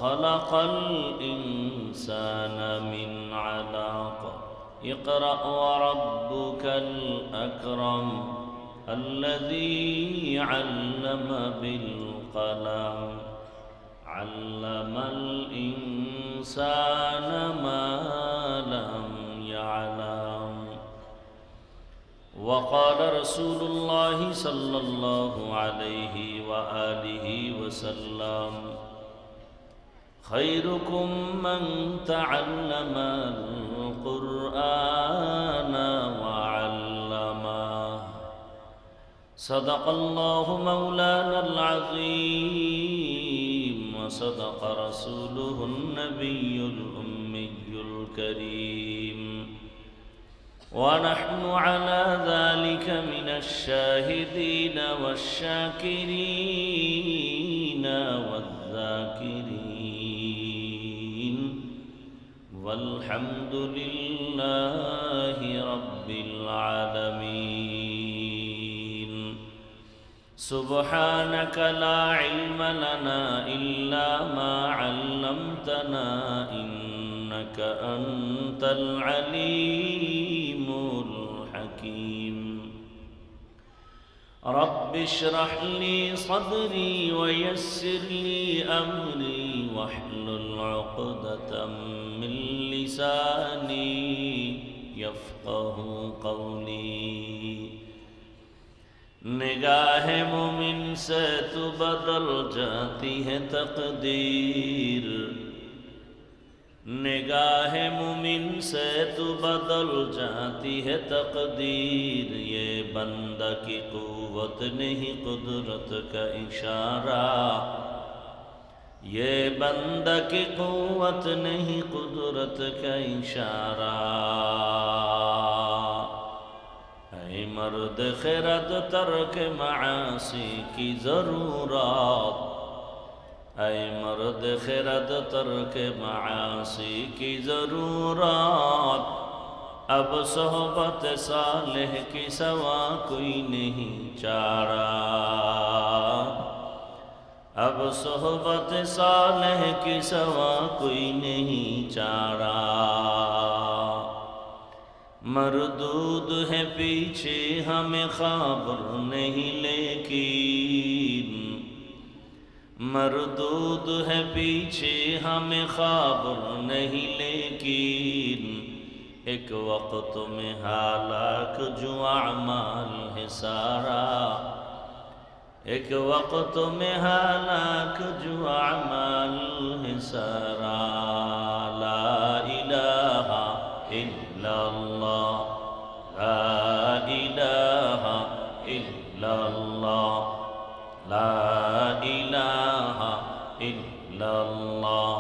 خلق الإنسان من علق. اقرأ وربك الأكرم الذي علم بالقلم. علم الإنسان ما لم يعلم. وقال رسول الله صلى الله عليه وآله وسلم: خيركم من تعلم القرآن وعلمه. صدق الله مولانا العظيم وصدق رسوله النبي الأمي الكريم. ونحن على ذلك من الشاهدين والشاكرين والذاكرين. والحمد لله رب العالمين. سبحانك لا علم لنا إلا ما علمتنا إنك أنت العليم الحكيم. رب اشرح لي صدري ويسر لي أمري واحلل عقدة من لساني يفقه قولي. निगाह मोमिन से तो बदल जाती है तकदीर. निगाह मोमिन से तो बदल जाती है तकदीर. ये बंदा की कुव्वत नहीं कुदरत का इशारा. ये बंदा की कुव्वत नहीं कुदरत का इशारा. ऐ मर्द खिरद तर्क मासी की जरूरत. ऐ मर्द खिरद तर्क मासी की जरूरत. अब सोहबत सालेह की सवा कोई नहीं चारा. अब सोहबत सालेह की सवा कोई नहीं चारा. मरदूद है पीछे हमें खबर नहीं लेकिन. मरदूद है पीछे हमें खबर नहीं लेकिन. एक वक्त में हालाक जो अमाल है सारा. एक वक्त में हालाक जो अमाल है सारा. ला इलाहा इल्लल्लाह. ला इलाहा इल्लल्लाह. ला इलाहा इल्लल्लाह.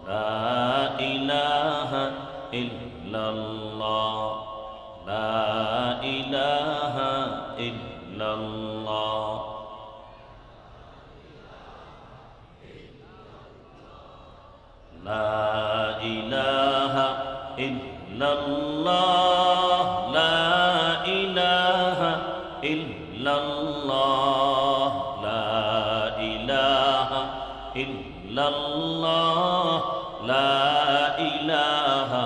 ला इलाहा इल्लल्लाह. ला इलाहा इल्लल्लाह. লা ইলাহা ইল্লাল্লাহ, লা ইলাহা ইল্লাল্লাহ, লা ইলাহা ইল্লাল্লাহ, লা ইলাহা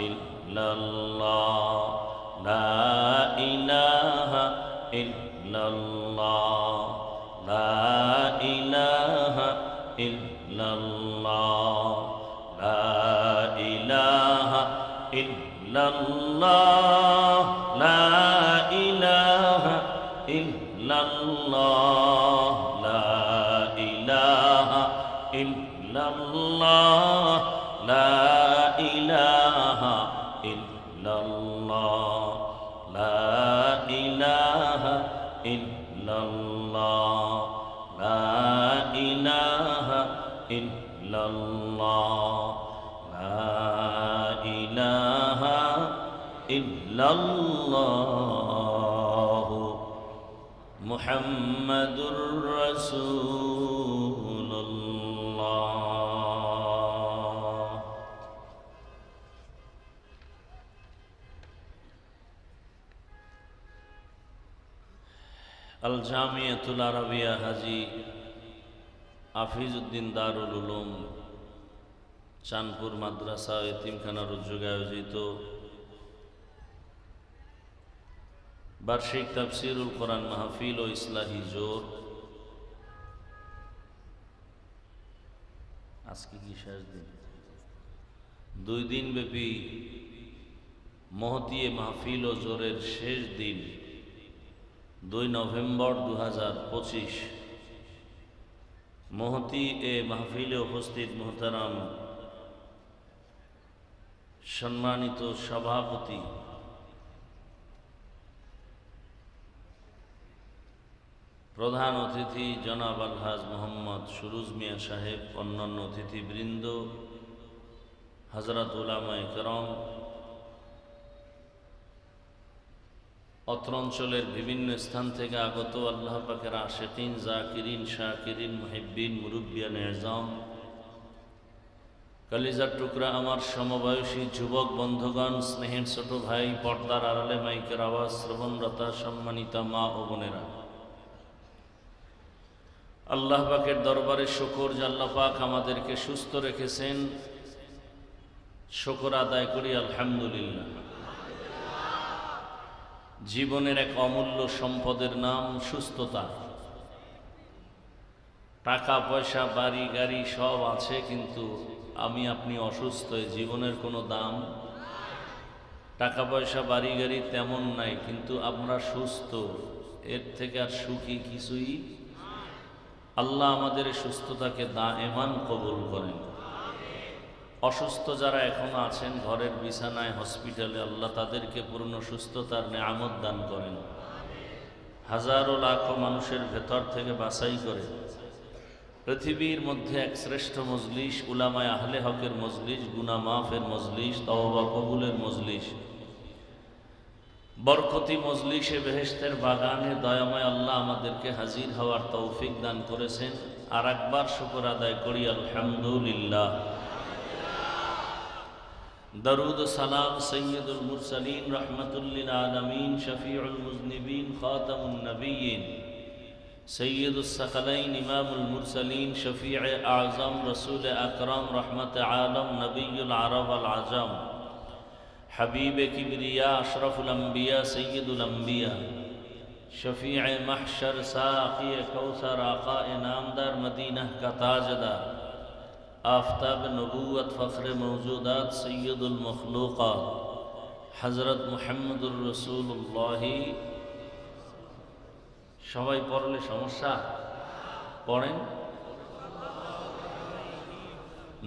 ইল্লাল্লাহ, লা ইলাহা ইল্লাল্লাহ, লা ইলাহা ইল্লাল্লাহ, লা ইলাহা ইল্লাল্লাহ, লা ইলাহা ইল্লাল্লাহ, লা ইলাহা ইল্লাল্লাহ, লা ইলাহা ইল্লাল্লাহ, লা ইলাহা ইল্লাল্লাহ, লা ইলাহা ইল্লাল্লাহ, লা ইলাহা ইল্লাল্লাহ, মুহাম্মাদুর রাসূলুল্লাহ। আল জামিয়াতুল আরাবিয়া হাজী আফিজউদ্দিন দারুল উলুম চাঁদপুর মাদ্রাসা এতিমখানার উদ্যোগে আয়োজিত বার্ষিক তাফসীরুল কোরআন মাহফিল ও ইসলাহি জোর, আজকে কি শেষ দিন? 2 দিন ব্যাপী মহতী মাহফিল ও জোরের শেষ দিন 2 নভেম্বর 2025। মহতী এ মাহফিলে উপস্থিত মোহতারাম সম্মানিত সভাপতি প্রধান অতিথি জনাব আলহাজ মোহাম্মদ সুরুজ মিয়া সাহেব, অন্যান্য অতিথিবৃন্দ, হযরত উলামায়ে কেরাম, অত্র অঞ্চলের বিভিন্ন স্থান থেকে আগত আল্লাহ পাকের আশিকিন, জাকিরিন, শাকিরিন, মুহিব্বিন, মুরব্বিয়ান এজাম, কলিজার টুকরা আমার সমবয়সী যুবক বন্ধুগণ, স্নেহের ছোট ভাই, পর্দার আড়ালে মাইকের আওয়াজ শ্রবণরতা সম্মানিতা মা ও বোনেরা, আল্লাহ পাকের দরবারে শুকর যে আল্লাহ পাক আমাদেরকে সুস্থ রেখেছেন, শুকর আদায় করি আলহামদুলিল্লাহ। জীবনের এক অমূল্য সম্পদের নাম সুস্থতা। টাকা পয়সা বাড়ি গাড়ি সব আছে, কিন্তু আমি আপনি অসুস্থ, জীবনের কোনো দাম। টাকা পয়সা বাড়ি গাড়ি তেমন নাই, কিন্তু আমরা সুস্থ, এর থেকে আর সুখী কিছুই। আল্লাহ আমাদের সুস্থতাকে দায়েমান কবুল করেন। অসুস্থ যারা এখনো আছেন ঘরের বিছানায়, হসপিটালে, আল্লাহ তাদেরকে পূর্ণ সুস্থতার নেয়ামত দান করেন। হাজারো লাখো মানুষের ভেতর থেকে বাছাই করে পৃথিবীর মধ্যে এক শ্রেষ্ঠ মজলিস, উলামায়ে আহলে হকের মজলিস, গুনাহ মাফের মজলিস, তওবা কবুলের মজলিস, বরকতি মজলিসে বেহেশতের বাগানে দয়াময় আল্লাহ আমাদেরকে হাজির হওয়ার তৌফিক দান করেছেন। আর একবার শুকর আদায় করি আলহামদুলিল্লাহ। দরুদ ও সালাম সৈয়দুল মুরসালিন, রহমাতুল লিল আলামিন, শফিউল মুজনিবিন, খাতামুন নবিয়্যিন, সৈয়দুস সাকালাইন, ইমামুল মুরসালিন, শফিয়ে আযম, রসুল আকরাম, রহমত আলম, নবিয়ুল আরব আল আজম, حبیب کبریا اشرف الانبیاء سید الانبیاء شفیع محشر ساقی کوثر آقا نامدار مدینہ کا تاجدار آفتاب نبوت فخر موجودات سید المخلوقات حضرت محمد الرسول اللہ সবাই পড়লে সমস্যা পড়েন।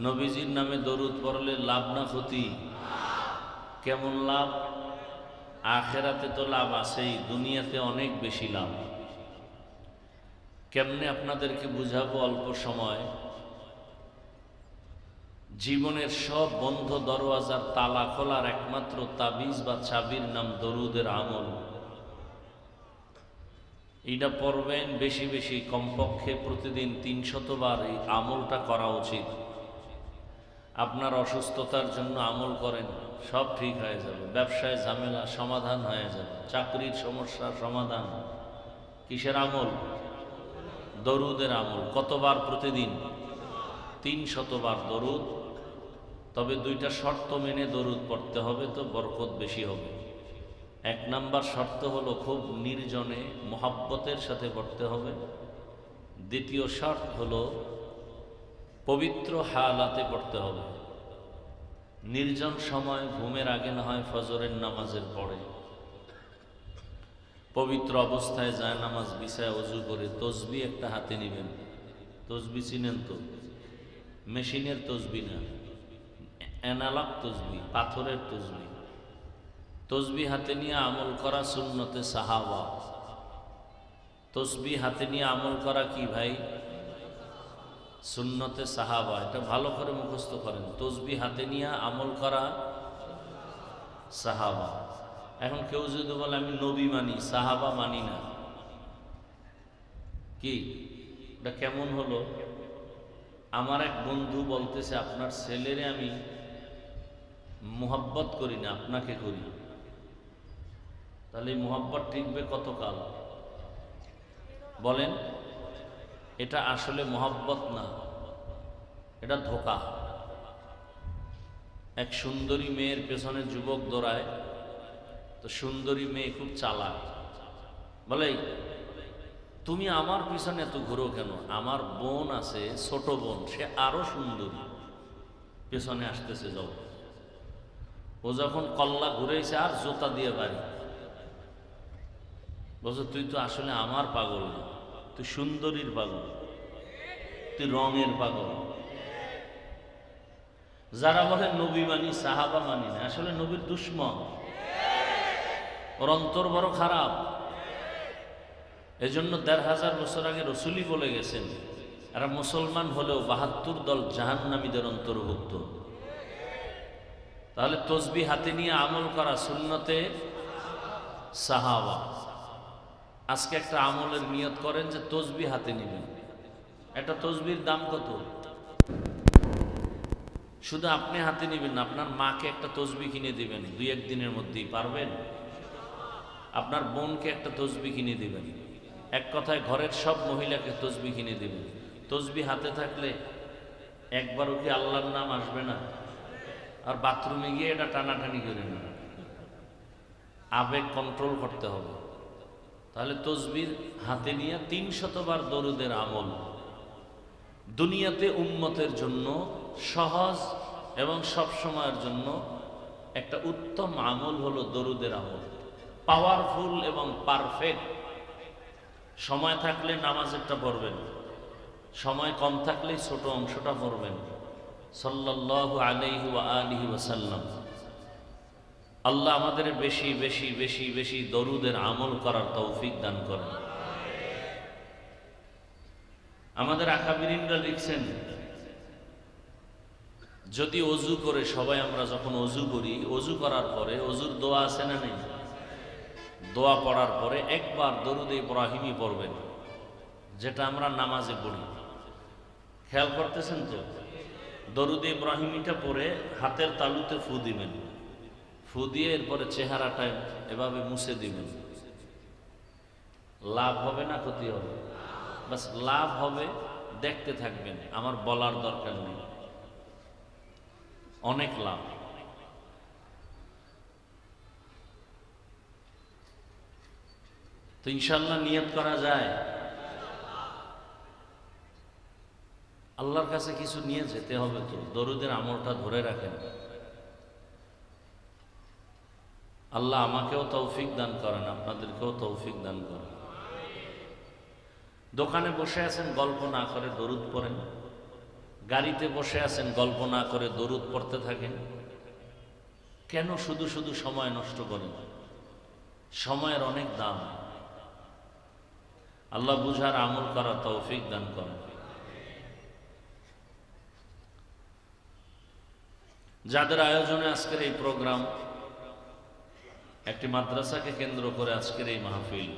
নবীজির নামে দরুদ পড়লে লাভ না ক্ষতি? কেমন লাভ? আখেরাতে তো লাভ আছেই, দুনিয়াতে অনেক বেশি লাভ। কেমনে আপনাদেরকে বুঝাবো অল্প সময়। জীবনের সব বন্ধ দরওয়াজার তালা খোলার একমাত্র তাবিজ বা চাবির নাম দরুদের আমল। এটা পড়বেন বেশি বেশি, কমপক্ষে প্রতিদিন 300 বার এই আমলটা করা উচিত। আপনার অসুস্থতার জন্য আমল করেন, সব ঠিক হয়ে যাবে। ব্যবসায় ঝামেলা সমাধান হয়ে যাবে। চাকরির সমস্যা সমাধান। কিসের আমল? দরুদের আমল। কতবার প্রতিদিন? 300 বার দরুদ। তবে 2টা শর্ত মেনে দরুদ পড়তে হবে, তো বরকত বেশি হবে। 1 নাম্বার শর্ত হলো খুব নির্জনে মোহাব্বতের সাথে পড়তে হবে। দ্বিতীয় শর্ত হলো পবিত্র হালাতে পড়তে হবে। নির্জন সময়, ঘুমের আগে না হয় ফজরের নামাজের পরে, পবিত্র অবস্থায় যায় নামাজ বিছায় ওযু করে তসবিহ একটা হাতে নেবেন। তসবিহ চিনেন তো? মেশিনের তসবিহ না, অ্যানালগ তসবিহ, পাথরের তসবিহ। তসবিহ হাতে নিয়ে আমল করা সুন্নতে সাহাবা। তসবিহ হাতে নিয়ে আমল করা কি ভাই? সুন্নতে সাহাবা। এটা ভালো করে মুখস্থ করেন। তসবিহ হাতে নিয়ে আমল করা সাহাবা। এখন কেউ যদি বলে আমি নবী মানি, সাহাবা মানি না, কি এটা কেমন হলো? আমার এক বন্ধু বলতেছে আপনার ছেলেরে আমি মোহাব্বত করি না, আপনাকে করি। তাহলে এই মোহাব্বত টিকবে কতকাল বলেন? এটা আসলে মোহাব্বত না, এটা ধোঁকা। এক সুন্দরী মেয়ের পেছনে যুবক দৌড়ায়, তো সুন্দরী মেয়ে খুব চালাক, বলে তুমি আমার পিছনে এত ঘুরো কেন? আমার বোন আছে, ছোট বোন, সে আরো সুন্দরী, পেছনে আসতেছে, যাও। ও যখন কল্লা ঘুরেছে আর জোতা দিয়ে বাড়ি। বলছো তুই তো আসলে আমার পাগল না, তুই সুন্দরীর পাগল, তুই রঙের পাগল। যারা বলে নবী মানি সাহাবা মানি না, আসলে নবীর দুশ্মন, ওর অন্তর বড় খারাপ। এজন্য ১৫০০ বছর আগে রসুলই বলে গেছেন, এরা মুসলমান হলেও ৭২ দল জাহান্নামীদের অন্তর্ভুক্ত। তাহলে তসবিহ হাতে নিয়ে আমল করা সুন্নতে সাহাবা। আজকে একটা আমলের নিয়ত করেন যে তসবিহ হাতে নেবেন। একটা তসবির দাম কত? শুধু আপনি হাতে নেবেন না, আপনার মাকে একটা তসবিহ কিনে দিবেন ২-১ দিনের মধ্যেই, পারবেন? আপনার বোনকে একটা তসবিহ কিনে দিবেন। এক কথায় ঘরের সব মহিলাকে তসবিহ কিনে দিবেন। তসবিহ হাতে থাকলে একবারও কি আল্লাহর নাম আসবে না? আর বাথরুমে গিয়ে এটা টানাটানি করে না, আবেগ কন্ট্রোল করতে হবে। তাহলে তসবিহ হাতে নিয়ে ৩০০ বার দরুদের আমল। দুনিয়াতে উম্মতের জন্য সহজ এবং সব সময়ের জন্য একটা উত্তম আমল হলো দরুদের আমল। পাওয়ারফুল এবং পারফেক্ট। সময় থাকলে নামাজেরটা পড়বেন, সময় কম থাকলে ছোট অংশটা পড়বেন। সাল্লাল্লাহু আলাইহি ওয়া আলিহি ওয়াসাল্লাম। আল্লাহ আমাদের বেশি বেশি বেশি বেশি দরুদের আমল করার তৌফিক দান করেন। আমাদের আকাবিরিনরা লিখছেন, যদি অজু করে সবাই, আমরা যখন অজু করি, অজু করার পরে অজুর দোয়া আছে না নেই? দোয়া পড়ার পরে একবার দরুদ ইব্রাহিমী পড়বেন, যেটা আমরা নামাজে পড়ি। খেয়াল করতেছেন তো? দরুদ ইব্রাহিমীটা পড়ে হাতের তালুতে ফু দিবেন, ফু দিয়ে এরপরে চেহারাটা এভাবে মুছে দিবেন। লাভ হবে না ক্ষতি হবে? বাস লাভ হবে, দেখতে থাকবেন, আমার বলার দরকার নেই, অনেক লাভ। তো ইনশাল্লাহ নিয়ত করা যায়। আল্লাহর কাছে কিছু নিয়ে যেতে হবে, তো দরুদের আমলটা ধরে রাখেন। আল্লাহ আমাকেও তৌফিক দান করেন, আপনাদেরকেও তৌফিক দান করেন। দোকানে বসে আছেন, গল্প না করে দরুদ পড়েন। গাড়িতে বসে আছেন, গল্প না করে দরুদ পড়তে থাকেন। কেন শুধু শুধু সময় নষ্ট করেন? সময়ের অনেক দাম। আল্লাহ বুঝার আমল করা তৌফিক দান করেন। যাদের আয়োজনে আজকের এই প্রোগ্রাম, একটি মাদ্রাসাকে কেন্দ্র করে আজকের এই মাহফিল,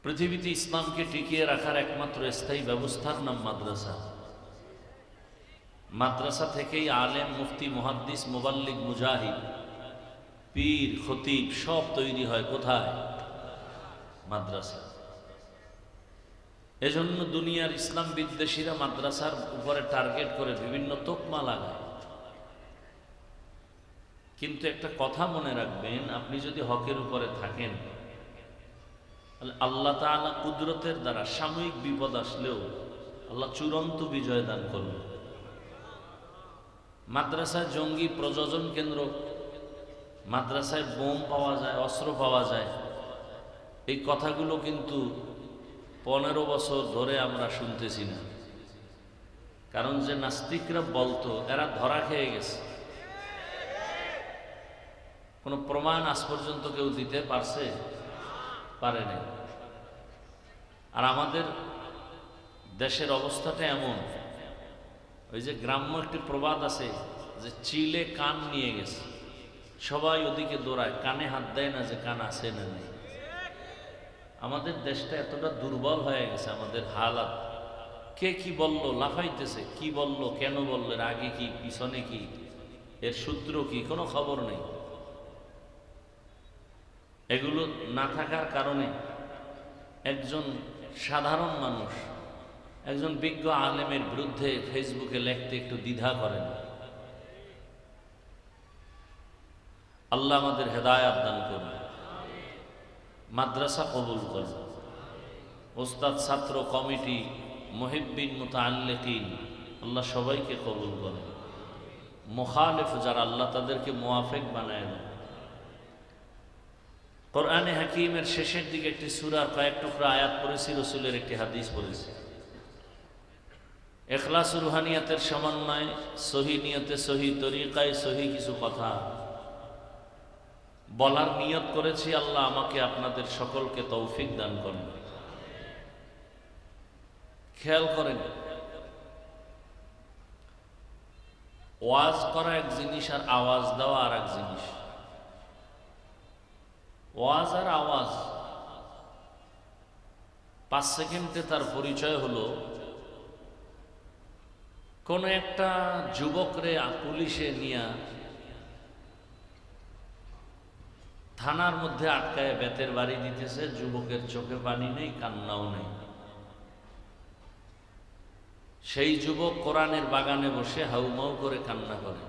পৃথিবীতে ইসলামকে টিকিয়ে রাখার একমাত্র স্থায়ী ব্যবস্থার নাম মাদ্রাসা। মাদ্রাসা থেকেই আলেম, মুফতি, মুহাদ্দিস, মুবাল্লিগ, মুজাহিদ, পীর, খতিব সব তৈরি হয় কোথায়? মাদ্রাসা। এজন্য দুনিয়ার ইসলাম বিদ্বেষীরা মাদ্রাসার উপরে টার্গেট করে বিভিন্ন তোকমা লাগায়। কিন্তু একটা কথা মনে রাখবেন, আপনি যদি হকের উপরে থাকেন তাহলে আল্লাহ তাআলা কুদরতের দ্বারা সাময়িক বিপদ আসলেও আল্লাহ চূড়ান্ত বিজয় দান করবেন। মাদ্রাসায় জঙ্গি প্রযোজন কেন্দ্র, মাদ্রাসায় বোম পাওয়া যায়, অস্ত্র পাওয়া যায়, এই কথাগুলো কিন্তু 15 বছর ধরে আমরা শুনতেছি না। কারণ যে নাস্তিকরা বলতো এরা ধরা খেয়ে গেছে, কোনো প্রমাণ আজ পর্যন্ত কেউ দিতে পারেনি। আর আমাদের দেশের অবস্থাটা এমন, ওই যে গ্রাম্য একটি প্রবাদ আছে যে চিলে কান নিয়ে গেছে, সবাই ওদিকে দৌড়ায়, কানে হাত দেয় না যে কান আছে না নেই। আমাদের দেশটা এতটা দুর্বল হয়ে গেছে, আমাদের হালাত। কে কি বলল লাফাইতেছে, কি বলল, কেন বলল, এর আগে কি, পিছনে কি, এর সূত্র কি, কোনো খবর নেই। এগুলো না থাকার কারণে একজন সাধারণ মানুষ একজন বিজ্ঞ আলেমের বিরুদ্ধে ফেসবুকে লিখতে একটু দ্বিধা করেন। আল্লাহ আমাদের হেদায়েত দান করুন, মাদ্রাসা কবুল করুন, ওস্তাদ, ছাত্র, কমিটি, মুহিব্বিন, মুতাআল্লিকিন আল্লাহ সবাইকে কবুল করেন। মুখালিফ যারা আল্লাহ তাদেরকে মুওয়াফিক বানায় দেন। কোরআনে হাকিমের শেষের দিকে একটি সূরার কয়েক টুকরা আয়াত পড়েছি, রাসূলের একটি হাদিস পড়েছি। ইখলাস রুহানিয়াতের সমন্বয়, সহি নিয়তে, সহি তরিকায়, সহি কিছু কথা বলার নিয়ত করেছি। আল্লাহ আমাকে আপনাদের সকলকে তৌফিক দান করেন। খেয়াল করেন, ওয়াজ করা এক জিনিস আর আওয়াজ দেওয়া আর এক জিনিস। ওয়াজ আর আওয়াজ 5 সেকেন্ডে তার পরিচয় হলো কোন একটা যুবকরে পুলিশে নিয়ে থানার মধ্যে আটকায় বেতের বাড়ি দিতেছে, যুবকের চোখে পানি নেই, কান্নাও নেই। সেই যুবক কোরআনের বাগানে বসে হাউমাউ করে কান্না করে।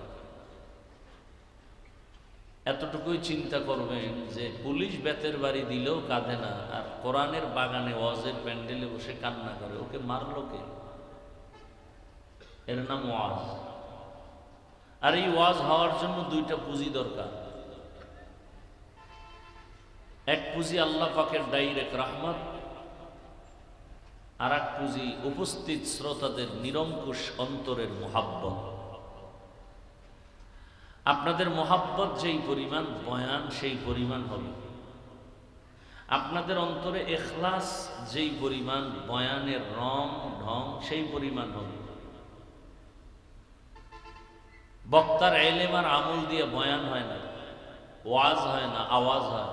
এতটুকুই চিন্তা করবেন যে পুলিশ বেতের বাড়ি দিলেও কাঁদে না, আর কোরআনের বাগানে ওয়াজের প্যান্ডেলে বসে কান্না করে। ওকে মারলো কে? এর নাম ওয়াজ। আর এই ওয়াজ হওয়ার জন্য 2টা পুঁজি দরকার। এক পুঁজি আল্লাহ পাকের ডাইরেক্ট রহমত, আর এক পুঁজি উপস্থিত শ্রোতাদের নিরঙ্কুশ অন্তরের মোহাব্বত। আপনাদের মোহাব্বত যেই পরিমাণ, বয়ান সেই পরিমাণ হবে। আপনাদের অন্তরে ইখলাস যেই পরিমাণ, বয়ানের রং ঢং সেই পরিমাণ হবে। বক্তার ইলম আর আমল দিয়ে বয়ান হয় না, ওয়াজ হয় না, আওয়াজ হয়।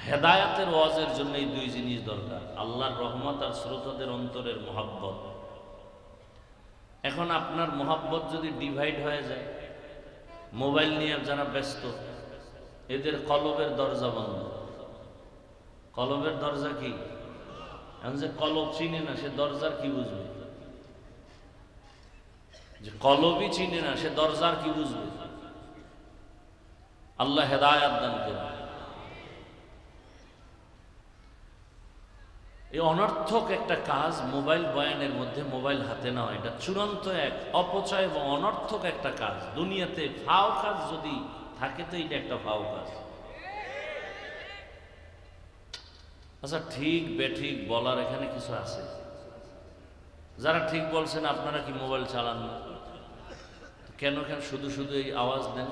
হেদায়েতের ওয়াজের জন্য এই 2 জিনিস দরকার, আল্লাহর রহমত আর শ্রোতাদের অন্তরের মোহাব্বত। এখন আপনার মোহাব্বত যদি ডিভাইড হয়ে যায়, মোবাইল নিয়ে যারা ব্যস্ত, এদের কলবের দরজা বন্ধ। কলবের দরজা কি? এখন যে কলব চিনে না সে দরজার কি বুঝবে? যে কলবই চিনে না সে দরজার কি বুঝবে? আল্লাহ হেদায়েত দান করুন। এই অনর্থক একটা কাজ মোবাইল বয়ানের মধ্যে মোবাইল হাতে নেওয়া, এটা চূড়ান্ত এক অপচয় এবং অনর্থক একটা কাজ। দুনিয়াতে ফাও কাজ যদি থাকে তো এটা একটা ফাও কাজ। আচ্ছা, ঠিক বেঠিক বলার এখানে কিছু আছে? যারা ঠিক বলছেন আপনারা কি মোবাইল চালান না? কেন কেন শুধু শুধু এই আওয়াজ দেন?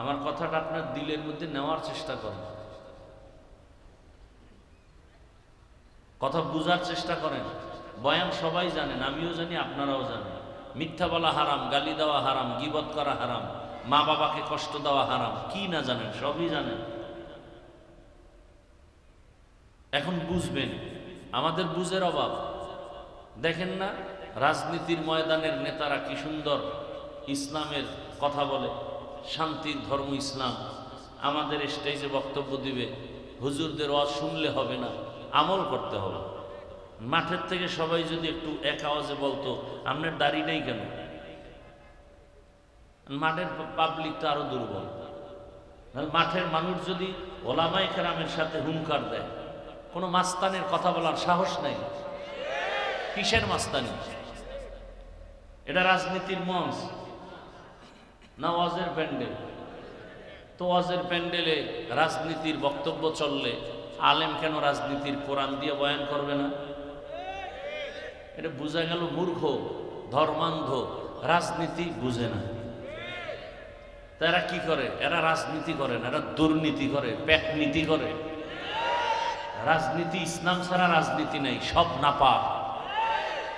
আমার কথাটা আপনার দিলের মধ্যে নেওয়ার চেষ্টা করেন, কথা বুঝার চেষ্টা করেন। বয়ান সবাই জানেন, আমিও জানি, আপনারাও জানেন। মিথ্যা বলা হারাম, গালি দেওয়া হারাম, গীবত করা হারাম, মা বাবাকে কষ্ট দেওয়া হারাম। কি না জানেন? সবই জানেন। এখন বুঝবেন, আমাদের বুঝের অভাব। দেখেন না রাজনীতির ময়দানের নেতারা কি সুন্দর ইসলামের কথা বলে, শান্তির ধর্ম ইসলাম। আমাদের স্টেজে বক্তব্য দিবে, হুজুরদের ওয়াজ শুনলে হবে না, আমল করতে হবে। মাঠের থেকে সবাই যদি একটু এক আওয়াজে বলতো আপনার দাড়ি নেই কেন, মাঠের পাবলিক তো আরো দুর্বল। মাঠের মানুষ যদি ওলামায়ে কেরামের সাথে হুঙ্কার দেয়, কোনো মাস্তানের কথা বলার সাহস নেই। কিসের মাস্তানি? এটা রাজনীতির মঞ্চ না ওয়াজের প্যান্ডেল? তো ওয়াজের প্যান্ডেলে রাজনীতির বক্তব্য চললে আলেম কেন রাজনীতির কোরআন দিয়ে বয়ান করবে না? এটা বোঝা গেল মূর্খ, ধর্মান্ধ, রাজনীতি বুঝে না। তারা কি করে? এরা রাজনীতি করে না, এরা দুর্নীতি করে, পেটনীতি করে। রাজনীতি ইসলাম ছাড়া রাজনীতি নেই, সব নাপাক।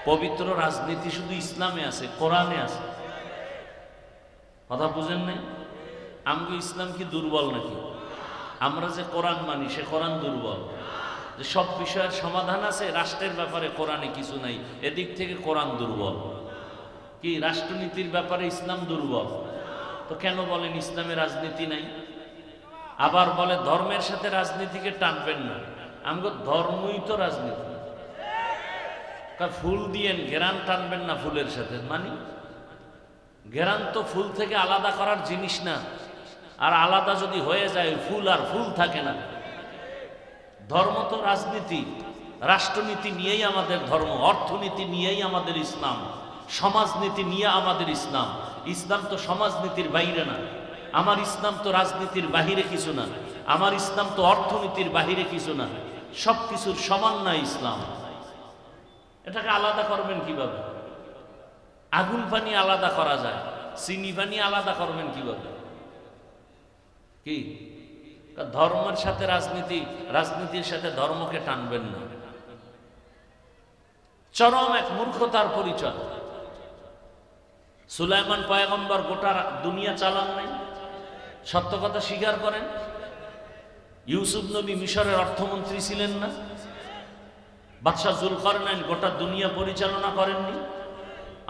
পবিত্র রাজনীতি শুধু ইসলামে আছে, কোরআনে আছে। কথা বুঝেন নাই? আমগো ইসলাম কি দুর্বল নাকি? আমরা যে কোরআন মানি সে কোরআন দুর্বল? যে সব বিষয়ের সমাধান আছে, রাষ্ট্রের ব্যাপারে কোরআনে কিছু নাই, এদিক থেকে কোরআন দুর্বল। কি রাষ্ট্রনীতির ব্যাপারে ইসলাম দুর্বল? তো কেন বলেন ইসলামে রাজনীতি নাই? আবার বলে ধর্মের সাথে রাজনীতিকে টানবেন না। আমগো ধর্মই তো রাজনীতি। ফুল দিয়েন, ঘেরান টানবেন না ফুলের সাথে, মানে ঘেরান তো ফুল থেকে আলাদা করার জিনিস না। আর আলাদা যদি হয়ে যায় ফুল আর ফুল থাকে না। ধর্ম তো রাজনীতি, রাষ্ট্রনীতি নিয়েই আমাদের ধর্ম, অর্থনীতি নিয়েই আমাদের ইসলাম, সমাজনীতি নিয়ে আমাদের ইসলাম। ইসলাম তো সমাজনীতির বাইরে না। আমার ইসলাম তো রাজনীতির বাহিরে কিছু না, আমার ইসলাম তো অর্থনীতির বাহিরে কিছু না। সব কিছুর সমন্বয় ইসলাম। এটাকে আলাদা করবেন কিভাবে? আগুন পানি আলাদা করা যায়, চিনি পানি আলাদা করবেন কিভাবে? কি ধর্মের সাথে রাজনীতি, রাজনীতির সাথে ধর্মকে টানবেন না। চরম এক মূর্খতার পরিচয়। সুলাইমান পয়গম্বর গোটা দুনিয়া চালান নাই, সত্য কথা স্বীকার করেন। ইউসুফ নবী মিশরের অর্থমন্ত্রী ছিলেন না? বাদশাহ জুলকারনাইন গোটা দুনিয়া পরিচালনা করেননি?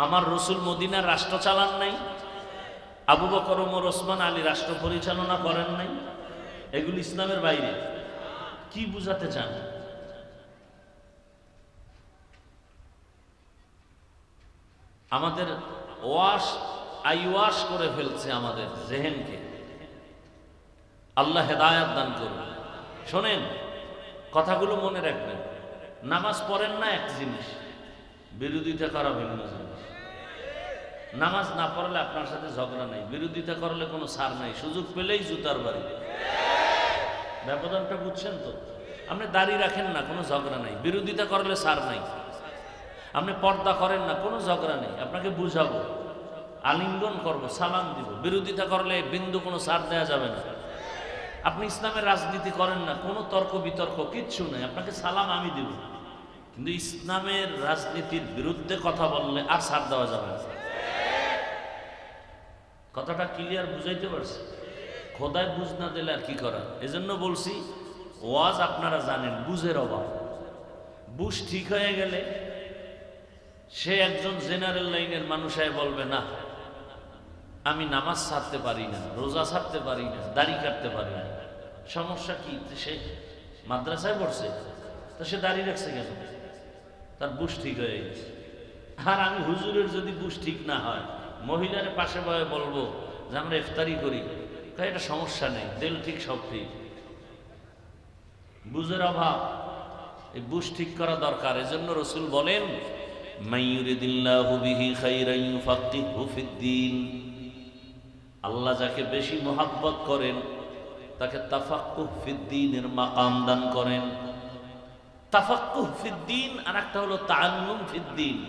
আমার রসুল মদিনার রাষ্ট্র চালান নাই? আবু বকর, ওমর, ওসমান, আলী রাষ্ট্র পরিচালনা করেন নাই? এগুলি ইসলামের বাইরে। কি বুঝাতে চান? আমাদের ওয়াশ করে ফেলছে আমাদের জেহেনকে। আল্লাহ হেদায়াত দান করুন। শোনেন, কথাগুলো মনে রাখবেন। নামাজ পড়েন না এক জিনিস, বিরোধিতা করা ভিন্ন জিনিস। নামাজ না পড়লে আপনার সাথে ঝগড়া নাই, বিরোধিতা করলে কোনো ছাড় নাই, সুযোগ পেলেই জুতার বাড়ি। ব্যবধানটা বুঝছেন তো? আপনি দাড়ি রাখেন না, কোনো ঝগড়া নাই, বিরোধিতা করলে ছাড় নাই। আপনি পর্দা করেন না, কোনো ঝগড়া নেই, আপনাকে বুঝাবো, আলিঙ্গন করবো, সালাম দিব। বিরোধিতা করলে বিন্দু কোনো ছাড় দেওয়া যাবে না। আপনি ইসলামের রাজনীতি করেন না, কোনো তর্ক বিতর্ক কিচ্ছু নেই, আপনাকে সালাম আমি দিব। কিন্তু ইসলামের রাজনীতির বিরুদ্ধে কথা বললে আর ছাড় দেওয়া যাবে না। কথাটা ক্লিয়ার বুঝাইতে পারছি? খোদায় বুঝ না দিলে আর কি করার। এজন্য বলছি, ওয়াজ আপনারা জানেন, বুঝের অভাব। বুঝ ঠিক হয়ে গেলে সে একজন জেনারেল লাইনের মানুষ বলবে না, আমি নামাজ ছাড়তে পারি না, রোজা ছাড়তে পারি না, দাড়ি কাটতে পারি না। সমস্যা কি? সে মাদ্রাসায় পড়ছে, তো সে দাড়ি রাখছে কেন? তার বুঝ ঠিক হয়ে গেছে। আর আমি হুজুরের যদি বুঝ ঠিক না হয়, মহিলার পাশে বয়ে বলবো যে আমরা ইফতারি করি, এটা সমস্যা নেই, দিল ঠিক সব ঠিক। বুঝের অভাব, এই বুঝ ঠিক করা দরকার। এজন্য রসুল বলেন, মাইয়ুরিদিল্লাহু বিহি খাইরান ইউফাক্কিহু ফিদ্দীন। আল্লাহ যাকে বেশি মোহাব্বত করেন তাকে তাফাক্কুহ ফিদ্দীনের মাকাম দান করেন। তাফাক্কুহ ফিদ্দীন আর একটা হলো তাআল্লুম ফিদ্দীন।